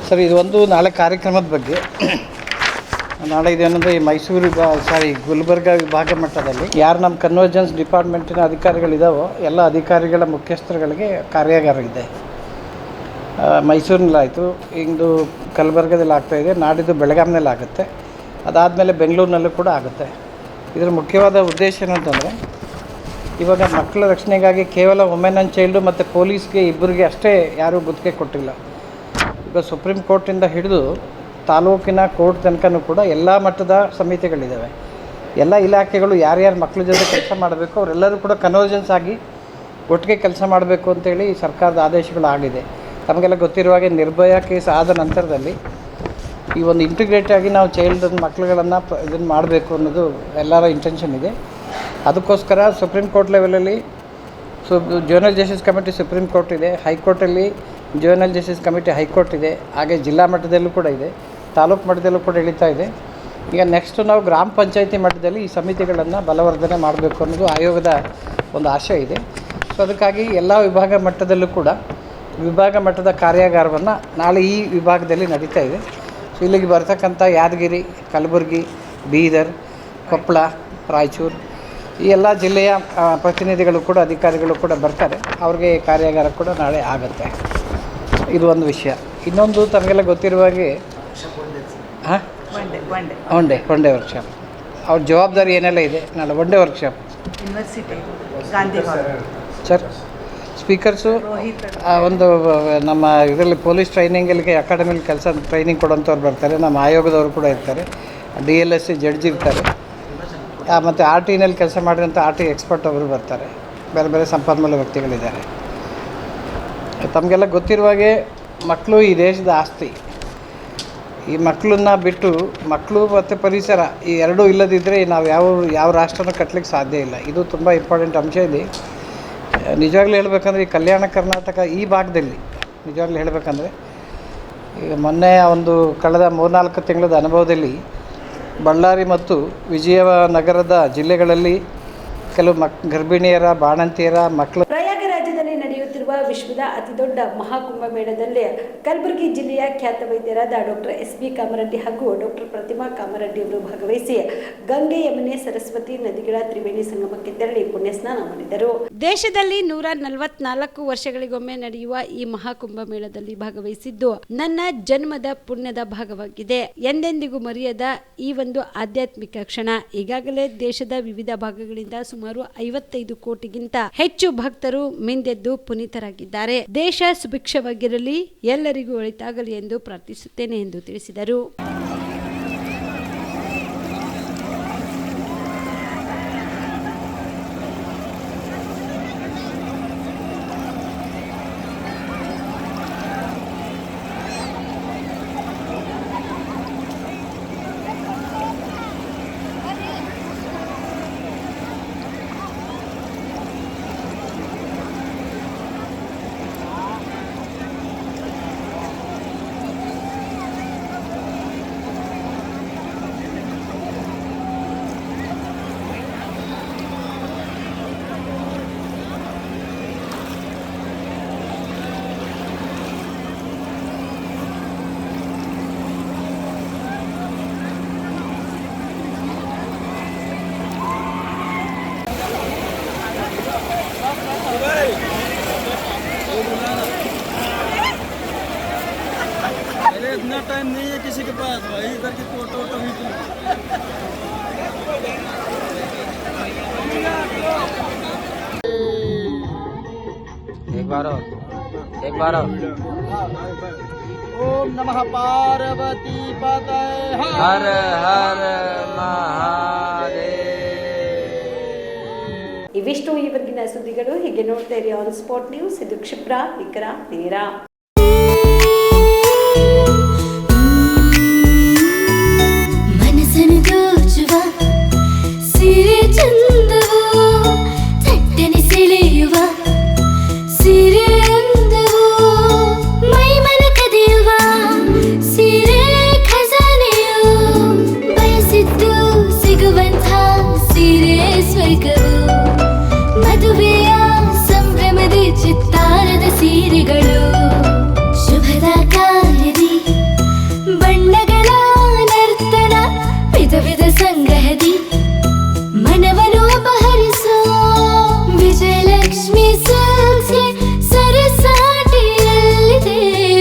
ಸರ್, ಇದು ಒಂದು ನಾಳೆ ಕಾರ್ಯಕ್ರಮದ ಬಗ್ಗೆ. ನಾಳೆ ಇದೇನಂದರೆ ಈ ಮೈಸೂರು ಗುಲ್ಬರ್ಗಾ ವಿಭಾಗ ಮಟ್ಟದಲ್ಲಿ ಯಾರು ನಮ್ಮ ಕನ್ವರ್ಜೆನ್ಸ್ ಡಿಪಾರ್ಟ್ಮೆಂಟಿನ ಅಧಿಕಾರಿಗಳಿದ್ದಾವೋ ಎಲ್ಲ ಅಧಿಕಾರಿಗಳ ಮುಖ್ಯಸ್ಥರುಗಳಿಗೆ ಕಾರ್ಯಾಗಾರ ಇದೆ. ಮೈಸೂರಿನಲ್ಲಾಯಿತು, ಇಂದು ಕಲಬುರಗದಲ್ಲಿ ಆಗ್ತಾಯಿದೆ, ನಾಡಿದ್ದು ಬೆಳಗಾಂನಲ್ಲಿ ಆಗುತ್ತೆ, ಅದಾದಮೇಲೆ ಬೆಂಗಳೂರಿನಲ್ಲೂ ಕೂಡ ಆಗುತ್ತೆ. ಇದರ ಮುಖ್ಯವಾದ ಉದ್ದೇಶ ಏನಂತಂದರೆ, ಇವಾಗ ಮಕ್ಕಳ ರಕ್ಷಣೆಗಾಗಿ ಕೇವಲ ವುಮೆನ್ ಆ್ಯಂಡ್ ಚೈಲ್ಡು ಮತ್ತು ಪೊಲೀಸ್ಗೆ ಇಬ್ಬರಿಗೆ ಅಷ್ಟೇ ಯಾರೂ ಗುತ್ತಿಗೆ ಕೊಟ್ಟಿಲ್ಲ. ಈಗ ಸುಪ್ರೀಂ ಕೋರ್ಟಿಂದ ಹಿಡಿದು ತಾಲೂಕಿನ ಕೋರ್ಟ್ ತನಕನೂ ಕೂಡ ಎಲ್ಲ ಮಟ್ಟದ ಸಮಿತಿಗಳಿದ್ದಾವೆ. ಎಲ್ಲ ಇಲಾಖೆಗಳು ಯಾರ್ಯಾರು ಮಕ್ಕಳ ಜೊತೆ ಕೆಲಸ ಮಾಡಬೇಕು ಅವರೆಲ್ಲರೂ ಕೂಡ ಕನ್ವರ್ಜೆನ್ಸ್ ಆಗಿ ಒಟ್ಟಿಗೆ ಕೆಲಸ ಮಾಡಬೇಕು ಅಂತೇಳಿ ಸರ್ಕಾರದ ಆದೇಶಗಳು ಆಗಿದೆ. ನಮಗೆಲ್ಲ ಗೊತ್ತಿರುವ ಹಾಗೆ ನಿರ್ಭಯ ಕೇಸ್ ಆದ ನಂತರದಲ್ಲಿ ಈ ಒಂದು ಇಂಟಿಗ್ರೇಟ್ ಆಗಿ ನಾವು ಮಕ್ಕಳುಗಳನ್ನು ಇದನ್ನು ಮಾಡಬೇಕು ಅನ್ನೋದು ಎಲ್ಲರ ಇಂಟೆನ್ಷನ್ ಇದೆ. ಅದಕ್ಕೋಸ್ಕರ ಸುಪ್ರೀಂ ಕೋರ್ಟ್ ಲೆವೆಲಲ್ಲಿ zonal justice committee supreme court ಇದೆ, ಹೈಕೋರ್ಟಲ್ಲಿ ಜೋನಲ್ ಜಸ್ಟಿಸ್ ಕಮಿಟಿ ಹೈಕೋರ್ಟ್ ಇದೆ, ಹಾಗೆ ಜಿಲ್ಲಾ ಮಟ್ಟದಲ್ಲೂ ಕೂಡ ಇದೆ, ತಾಲೂಕು ಮಟ್ಟದಲ್ಲೂ ಕೂಡ ಇಳಿತಾ ಇದೆ. ಈಗ ನೆಕ್ಸ್ಟು ನಾವು ಗ್ರಾಮ ಪಂಚಾಯತಿ ಮಟ್ಟದಲ್ಲಿ ಈ ಸಮಿತಿಗಳನ್ನು ಬಲವರ್ಧನೆ ಮಾಡಬೇಕು ಅನ್ನೋದು ಆಯೋಗದ ಒಂದು ಆಶಯ ಇದೆ. ಸೊ ಅದಕ್ಕಾಗಿ ಎಲ್ಲ ವಿಭಾಗ ಮಟ್ಟದಲ್ಲೂ ಕೂಡ ವಿಭಾಗ ಮಟ್ಟದ ಕಾರ್ಯಾಗಾರವನ್ನು ನಾಳೆ ಈ ವಿಭಾಗದಲ್ಲಿ ನಡೀತಾ ಇದೆ. ಸೊ ಇಲ್ಲಿಗೆ ಬರ್ತಕ್ಕಂಥ ಯಾದಗಿರಿ, ಕಲಬುರಗಿ, ಬೀದರ್, ಕೊಪ್ಪಳ, ರಾಯಚೂರು ಈ ಎಲ್ಲ ಜಿಲ್ಲೆಯ ಪ್ರತಿನಿಧಿಗಳು ಕೂಡ ಅಧಿಕಾರಿಗಳು ಕೂಡ ಬರ್ತಾರೆ. ಅವ್ರಿಗೆ ಕಾರ್ಯಾಗಾರ ಕೂಡ ನಾಳೆ ಆಗುತ್ತೆ. ಇದು ಒಂದು ವಿಷಯ. ಇನ್ನೊಂದು ತಮಗೆಲ್ಲ ಗೊತ್ತಿರುವ ಹಾಗೆ ಹಾಂ ಒನ್ ಡೇ ವರ್ಕ್ಶಾಪ್ ಅವ್ರ ಜವಾಬ್ದಾರಿ ಏನೆಲ್ಲ ಇದೆ. ನಾಳೆ one day workshop sir speakers ಒಂದು ನಮ್ಮ ಇದರಲ್ಲಿ ಪೊಲೀಸ್ ಟ್ರೈನಿಂಗಲ್ಲಿಗೆ ಅಕಾಡೆಮಿಲಿ ಟ್ರೈನಿಂಗ್ ಕೊಡೋಂಥವ್ರು ಬರ್ತಾರೆ, ನಮ್ಮ ಆಯೋಗದವರು ಕೂಡ ಇರ್ತಾರೆ, DLSC ಜಡ್ಜ್ ಇರ್ತಾರೆ, ಮತ್ತು RTನಲ್ಲಿ ಕೆಲಸ ಮಾಡಿರೋಂಥ RT ಎಕ್ಸ್ಪರ್ಟ್ ಅವರು ಬರ್ತಾರೆ, ಬೇರೆ ಬೇರೆ ಸಂಪನ್ಮೂಲ ವ್ಯಕ್ತಿಗಳಿದ್ದಾರೆ. ತಮಗೆಲ್ಲ ಗೊತ್ತಿರುವಾಗೆ ಮಕ್ಕಳು ಈ ದೇಶದ ಆಸ್ತಿ. ಈ ಮಕ್ಕಳನ್ನ ಬಿಟ್ಟು ಮಕ್ಕಳು ಮತ್ತು ಪರಿಸರ ಈ ಎರಡೂ ಇಲ್ಲದಿದ್ದರೆ ನಾವು ಯಾವ ರಾಷ್ಟ್ರನೂ ಕಟ್ಟಲಿಕ್ಕೆ ಸಾಧ್ಯ ಇಲ್ಲ. ಇದು ತುಂಬ ಇಂಪಾರ್ಟೆಂಟ್ ಅಂಶ ಇದೆ. ನಿಜವಾಗ್ಲೂ ಹೇಳಬೇಕಂದ್ರೆ ಈ ಕಲ್ಯಾಣ ಕರ್ನಾಟಕ ಈ ಭಾಗದಲ್ಲಿ ನಿಜವಾಗ್ಲೂ ಹೇಳಬೇಕಂದ್ರೆ ಈಗ ಮೊನ್ನೆ ಒಂದು ಕಳೆದ 3-4 ತಿಂಗಳದ ಅನುಭವದಲ್ಲಿ ಬಳ್ಳಾರಿ ಮತ್ತು ವಿಜಯನಗರದ ಜಿಲ್ಲೆಗಳಲ್ಲಿ ಕೆಲವು ಗರ್ಭಿಣಿಯರ, ಬಾಣಂತಿಯರ ಮಕ್ಕಳು ಪ್ರಯಾಗರಾಜ್ಯದಲ್ಲಿ ನಡೆಯುತ್ತಿರುವ ವಿಶ್ವದ ಅತಿದೊಡ್ಡ ಮಹಾಕುಂಭ ಮೇಳದಲ್ಲಿ ಕಲಬುರಗಿ ಜಿಲ್ಲೆಯ ಖ್ಯಾತ ವೈದ್ಯರಾದ ಡಾಕ್ಟರ್ SB ಕಾಮರೆಡ್ಡಿ ಹಾಗೂ ಡಾಕ್ಟರ್ ಪ್ರತಿಮಾ ಕಾಮರೆಡ್ಡಿ ಅವರು ಭಾಗವಹಿಸಿ ಗಂಗೆ, ಯಮುನೆ, ಸರಸ್ವತಿ ನದಿಗಳ ತ್ರಿವೇಣಿ ಸಂಗಮಕ್ಕೆ ತೆರಳಿ ಪುಣ್ಯ ಸ್ನಾನ ಮಾಡಿದರು. ದೇಶದಲ್ಲಿ 144 ವರ್ಷಗಳಿಗೊಮ್ಮೆ ನಡೆಯುವ ಈ ಮಹಾಕುಂಭ ಮೇಳದಲ್ಲಿ ಭಾಗವಹಿಸಿದ್ದು ನನ್ನ ಜನ್ಮದ ಪುಣ್ಯದ ಭಾಗವಾಗಿದೆ. ಎಂದೆಂದಿಗೂ ಮರೆಯದ ಈ ಒಂದು ಆಧ್ಯಾತ್ಮಿಕ ಕ್ಷಣ. ಈಗಾಗಲೇ ದೇಶದ ವಿವಿಧ ಭಾಗಗಳಿಂದ ಸುಮಾರು 55 ಕೋಟಿಗಿಂತ ಹೆಚ್ಚು ಭಕ್ತರು ಮಿಂದೆದ್ದು ಪುನೀತರಾಗಿದ್ದಾರೆ. ದೇಶ ಸುಭಿಕ್ಷವಾಗಿರಲಿ, ಎಲ್ಲರಿಗೂ ಒಳಿತಾಗಲಿ ಎಂದು ಪ್ರಾರ್ಥಿಸುತ್ತೇನೆ ಎಂದು ತಿಳಿಸಿದರು. इतना टाइम नहीं है किसी के पास भाई, इधर की फोटो एक बार ओम नमः पार्वती पतये हर हर महादेव. ಇವಿಷ್ಟು ಇವತ್ತಿನ ಸುದ್ದಿಗಳು. ಹೀಗೆ ನೋಡ್ತಾ ಇರಿ ಆನ್ ಸ್ಪಾಟ್ ನ್ಯೂಸ್. ಇದು ಕ್ಷಿಪ್ರ, ನಿಖರ, ನೇರ. ಮನಸ್ಸನ್ನು ದೋಚುವ ಸಿರೆ ಚಂದವು, ಚಟ್ಟನೆ ಸೆಳೆಯುವ ಸಿರೆ ಅಂದವು, ಮೈಮನ ಕದಿಯುವ ಸಿರೆ ಖಜಾನೆಯು, ಬಯಸಿದ್ದು ಸಿಗುವಂಥ ಸಿರೆ ಸ್ವರ್ಗವು, ಮದುವೆಯ ಸಂಭ್ರಮದ ಚಿತ್ತಾರದ ಸೀರೆಗಳು, ಶುಭದ ಕಾರ್ಯದಿ ಬಣ್ಣಗಳ ನರ್ತನ, ವಿಧ ವಿಧ ಸಂಗ್ರಹದಿ ಮನವನ್ನು ಅಪಹರಿಸೋ ವಿಜಯಲಕ್ಷ್ಮಿ ಸಿಲ್ಕ್ಸ್ಗೆ ಸರಸಾಟಿಯಲ್ಲಿದೆ.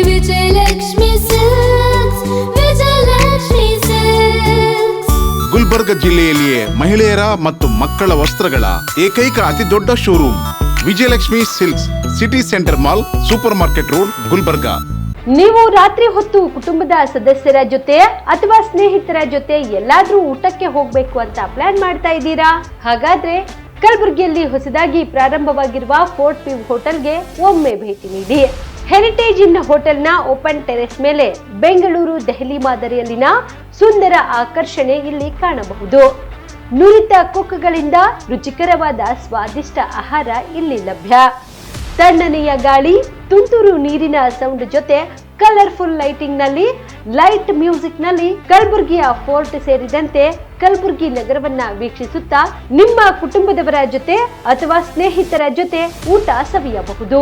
Vijayalakshmi silks, Vijayalakshmi silks. ಗುಲ್ಬರ್ಗ ಜಿಲ್ಲೆಯಲ್ಲಿಯೇ ಮಹಿಳೆಯರ ಮತ್ತು ಮಕ್ಕಳ ವಸ್ತ್ರಗಳ ಏಕೈಕ ಅತಿ ದೊಡ್ಡ showroom Vijayalakshmi silks, city centre mall, super market road, Gulbarga. ನೀವು ರಾತ್ರಿ ಹೊತ್ತು ಕುಟುಂಬದ ಸದಸ್ಯರ ಜೊತೆ ಅಥವಾ ಸ್ನೇಹಿತರ ಜೊತೆ ಎಲ್ಲಾದ್ರೂ ಊಟಕ್ಕೆ ಹೋಗ್ಬೇಕು ಅಂತ ಪ್ಲಾನ್ ಮಾಡ್ತಾ ಇದ್ದೀರಾ? ಹಾಗಾದ್ರೆ ಕಲಬುರಗಿಯಲ್ಲಿ ಹೊಸದಾಗಿ ಪ್ರಾರಂಭವಾಗಿರುವ ಫೋರ್ಟ್ ವ್ಯೂ ಹೋಟೆಲ್ಗೆ ಒಮ್ಮೆ ಭೇಟಿ ನೀಡಿ. ಹೆರಿಟೇಜ್ ಇನ್ ಹೋಟೆಲ್ನ ಓಪನ್ ಟೆರೆಸ್ ಮೇಲೆ ಬೆಂಗಳೂರು ದೆಹಲಿ ಮಾದರಿಯಲ್ಲಿನ ಸುಂದರ ಆಕರ್ಷಣೆ ಇಲ್ಲಿ ಕಾಣಬಹುದು. ನುರಿತ ಕುಕ್ಗಳಿಂದ ರುಚಿಕರವಾದ ಸ್ವಾದಿಷ್ಟ ಆಹಾರ ಇಲ್ಲಿ ಲಭ್ಯ. ತಣ್ಣನೆಯ ಗಾಳಿ, ತುಂತುರು ನೀರಿನ ಸೌಂಡ್ ಜೊತೆ ಕಲರ್ಫುಲ್ ಲೈಟಿಂಗ್ ನಲ್ಲಿ, ಲೈಟ್ ಮ್ಯೂಸಿಕ್ ನಲ್ಲಿ ಕಲಬುರ್ಗಿಯ ಫೋರ್ಟ್ ಸೇರಿದಂತೆ ಕಲಬುರ್ಗಿ ನಗರವನ್ನ ವೀಕ್ಷಿಸುತ್ತಾ ನಿಮ್ಮ ಕುಟುಂಬದವರ ಜೊತೆ ಅಥವಾ ಸ್ನೇಹಿತರ ಜೊತೆ ಊಟ ಸವಿಯಬಹುದು.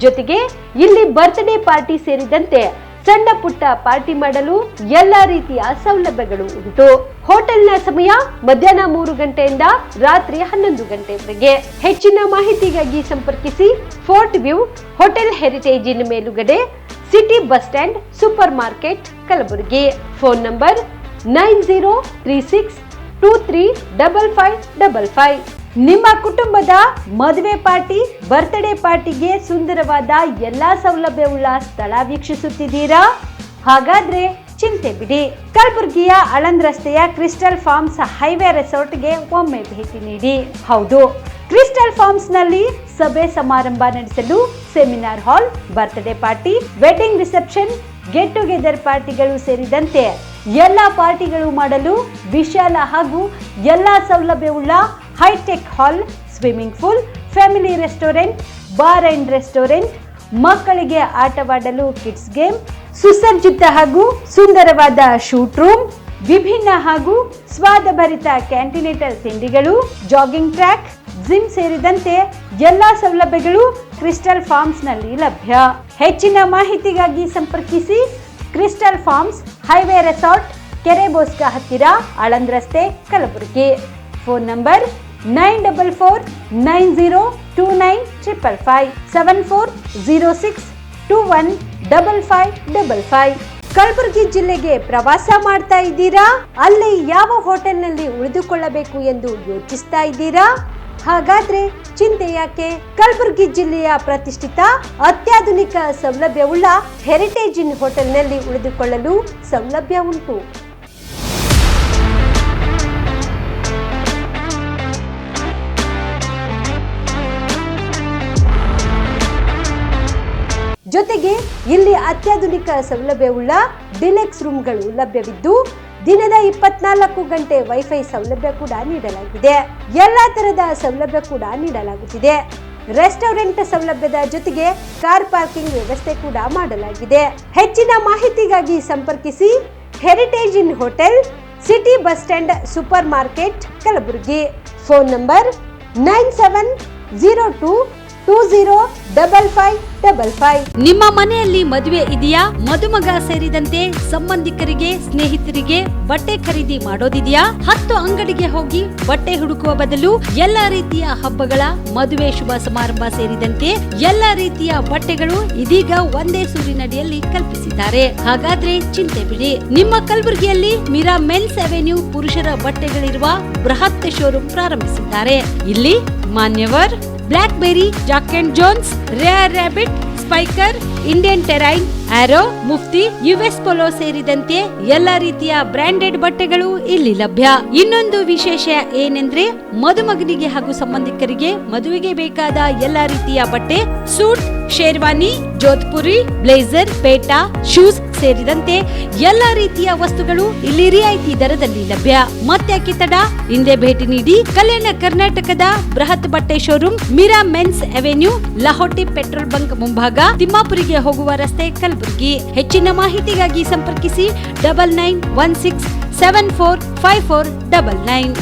ಜೊತೆಗೆ ಇಲ್ಲಿ ಬರ್ತ್ಡೇ ಪಾರ್ಟಿ ಸೇರಿದಂತೆ ಸಣ್ಣ ಪುಟ್ಟ ಪಾರ್ಟಿ ಮಾಡಲು ಎಲ್ಲಾ ರೀತಿಯ ಸೌಲಭ್ಯಗಳು ಉಂಟು. ಹೋಟೆಲ್ನ ಸಮಯ ಮಧ್ಯಾಹ್ನ 3 ಗಂಟೆಯಿಂದ ರಾತ್ರಿ 11 ಗಂಟೆವರೆಗೆ. ಹೆಚ್ಚಿನ ಮಾಹಿತಿಗಾಗಿ ಸಂಪರ್ಕಿಸಿ ಫೋರ್ಟ್ ವ್ಯೂ ಹೋಟೆಲ್ ಹೆರಿಟೇಜ್ ಇನ್ ಮೇಲುಗಡೆ, city bus stand, super market, Kalaburagi. Phone number 9036235555. ನಿಮ್ಮ ಕುಟುಂಬದ ಮದುವೆ ಪಾರ್ಟಿ, ಬರ್ತ್ಡೇ ಪಾರ್ಟಿಗೆ ಸುಂದರವಾದ ಎಲ್ಲಾ ಸೌಲಭ್ಯವುಳ್ಳ ಸ್ಥಳ ವೀಕ್ಷಿಸುತ್ತಿದ್ದೀರಾ? ಹಾಗಾದ್ರೆ ಚಿಂತೆ ಬಿಡಿ. ಕಲಬುರಗಿಯ ಆಳಂದ್ ರಸ್ತೆಯ ಕ್ರಿಸ್ಟಲ್ ಫಾರ್ಮ್ಸ್ ಹೈವೇ ರೆಸಾರ್ಟ್ಗೆ ಒಮ್ಮೆ ಭೇಟಿ ನೀಡಿ. ಹೌದು, ಕ್ರಿಸ್ಟಲ್ ಫಾರ್ಮ್ಸ್ ನಲ್ಲಿ ಸಭೆ ಸಮಾರಂಭ ನಡೆಸಲು seminar hall, birthday party, wedding reception, get together ಪಾರ್ಟಿಗಳು ಸೇರಿದಂತೆ ಎಲ್ಲಾ ಪಾರ್ಟಿಗಳು ಮಾಡಲು ವಿಶಾಲ ಹಾಗೂ ಎಲ್ಲಾ ಸೌಲಭ್ಯವುಳ್ಳ hitech hall, swimming pool, family restaurant, bar and restaurant, ಮಕ್ಕಳಿಗೆ ಆಟವಾಡಲು ಕಿಡ್ಸ್ ಗೇಮ್, ಸುಸಜ್ಜಿತ ಹಾಗೂ ಸುಂದರವಾದ ಶೂಟ್ ರೂಮ್, ವಿಭಿನ್ನ ಹಾಗೂ ಸ್ವಾದಭರಿತ ಕ್ಯಾಂಟಿನೇಟಲ್ ತಿಂಡಿಗಳು, ಜಾಗಿಂಗ್ ಟ್ರ್ಯಾಕ್, ಜಿಮ್ ಸೇರಿದಂತೆ ಎಲ್ಲಾ ಸೌಲಭ್ಯಗಳು ಕ್ರಿಸ್ಟಲ್ ಫಾರ್ಮ್ಸ್ ನಲ್ಲಿ ಲಭ್ಯ. ಹೆಚ್ಚಿನ ಮಾಹಿತಿಗಾಗಿ ಸಂಪರ್ಕಿಸಿ ಕ್ರಿಸ್ಟಲ್ ಫಾರ್ಮ್ಸ್ ಹೈವೇ ರೆಸಾರ್ಟ್, ಕೆರೆ ಬೋಸ್ಕ ಹತ್ತಿರ, ಆಳಂದ್ ರಸ್ತೆ, ಕಲಬುರಗಿ. Phone number 9490295555 7406215555. ಕಲಬುರಗಿ ಜಿಲ್ಲೆಗೆ ಪ್ರವಾಸ ಮಾಡ್ತಾ ಇದ್ದೀರಾ? ಅಲ್ಲಿ ಯಾವ ಹೋಟೆಲ್ನಲ್ಲಿ ಉಳಿದುಕೊಳ್ಳಬೇಕು ಎಂದು ಯೋಚಿಸ್ತಾ ಇದ್ದೀರಾ? ಹಾಗಾದ್ರೆ ಚಿಂತೆ ಯಾಕೆ? ಕಲಬುರಗಿ ಜಿಲ್ಲೆಯ ಪ್ರತಿಷ್ಠಿತ ಅತ್ಯಾಧುನಿಕ ಸೌಲಭ್ಯವುಳ್ಳ ಹೆರಿಟೇಜ್ ಇನ್ ಹೋಟೆಲ್ನಲ್ಲಿ ಉಳಿದುಕೊಳ್ಳಲು ಸೌಲಭ್ಯ ಉಂಟು. ಜೊತೆಗೆ ಇಲ್ಲಿ ಅತ್ಯಾಧುನಿಕ ಸೌಲಭ್ಯವುಳ್ಳ ಡಿಲೆಕ್ಸ್ ರೂಮ್ಗಳು ಲಭ್ಯವಿದ್ದು ದಿನದ 24 ಗಂಟೆ ವೈಫೈ ಸೌಲಭ್ಯ ಕೂಡ ನೀಡಲಾಗಿದೆ. ಎಲ್ಲಾ ತರಹದ ಸೌಲಭ್ಯ ಕೂಡ ನೀಡಲಾಗುತ್ತಿದೆ. ರೆಸ್ಟೋರೆಂಟ್ ಸೌಲಭ್ಯದ ಜೊತೆಗೆ ಕಾರ್ ಪಾರ್ಕಿಂಗ್ ವ್ಯವಸ್ಥೆ ಕೂಡ ಮಾಡಲಾಗಿದೆ. ಹೆಚ್ಚಿನ ಮಾಹಿತಿಗಾಗಿ ಸಂಪರ್ಕಿಸಿ heritage inn hotel, city bus stand, super market, Kalaburagi. Phone number 9702205555. ನಿಮ್ಮ ಮನೆಯಲ್ಲಿ ಮದುವೆ ಇದೆಯಾ? ಮದುಮಗ ಸೇರಿದಂತೆ ಸಂಬಂಧಿಕರಿಗೆ, ಸ್ನೇಹಿತರಿಗೆ ಬಟ್ಟೆ ಖರೀದಿ ಮಾಡೋದಿದೆಯಾ? 10 ಅಂಗಡಿಗೆ ಹೋಗಿ ಬಟ್ಟೆ ಹುಡುಕುವ ಬದಲು ಎಲ್ಲಾ ರೀತಿಯ ಹಬ್ಬಗಳ, ಮದುವೆ, ಶುಭ ಸಮಾರಂಭ ಸೇರಿದಂತೆ ಎಲ್ಲಾ ರೀತಿಯ ಬಟ್ಟೆಗಳು ಇದೀಗ ಒಂದೇ ಸೂರಿನಡಿಯಲ್ಲಿ ಕಲ್ಪಿಸಿದ್ದಾರೆ. ಹಾಗಾದ್ರೆ ಚಿಂತೆ ಬಿಡಿ. ನಿಮ್ಮ ಕಲಬುರಗಿಯಲ್ಲಿ ಮೀರಾ ಮೆನ್ಸ್ ಅವೆನ್ಯೂ ಪುರುಷರ ಬಟ್ಟೆಗಳಿರುವ ಬೃಹತ್ ಶೋರೂಮ್ ಪ್ರಾರಂಭಿಸಿದ್ದಾರೆ. ಇಲ್ಲಿ Manyavar, Blackberry, Jack and Jones, Rare Rabbit, Spykar, Indian Terrain, Arrow, Mufti, US Polo ಸೇರಿದಂತೆ ಎಲ್ಲಾ ರೀತಿಯ ಬ್ರಾಂಡೆಡ್ ಬಟ್ಟೆಗಳು ಇಲ್ಲಿ ಲಭ್ಯ. ಇನ್ನೊಂದು ವಿಶೇಷ ಏನೆಂದ್ರೆ ಮದುಮಗನಿಗೆ ಹಾಗೂ ಸಂಬಂಧಿಕರಿಗೆ ಮದುವೆಗೆ ಬೇಕಾದ ಎಲ್ಲಾ ರೀತಿಯ ಬಟ್ಟೆ, ಸೂಟ್, ಶೇರ್ವಾನಿ, ಜೋಧ್ಪುರಿ, ಬ್ಲೇಸರ್, ಪೇಟಾ, ಶೂಸ್ ಸೇರಿದಂತೆ ಎಲ್ಲಾ ರೀತಿಯ ವಸ್ತುಗಳು ಇಲ್ಲಿ ರಿಯಾಯಿತಿ ದರದಲ್ಲಿ ಲಭ್ಯ. ಮತ್ತ್ಯಾಕೆ ತಡ? ಹಿಂದೆ ಭೇಟಿ ನೀಡಿ. ಕಲ್ಯಾಣ ಕರ್ನಾಟಕದ ಬೃಹತ್ ಬಟ್ಟೆ showroom Meera men's avenue, Lahoti petrol bunk ಮುಂಭಾಗ, ತಿಮ್ಮಾಪುರಿಗೆ ಹೋಗುವ ರಸ್ತೆ, ಕಲಬುರಗಿ. ಹೆಚ್ಚಿನ ಮಾಹಿತಿಗಾಗಿ ಸಂಪರ್ಕಿಸಿ 9916745499.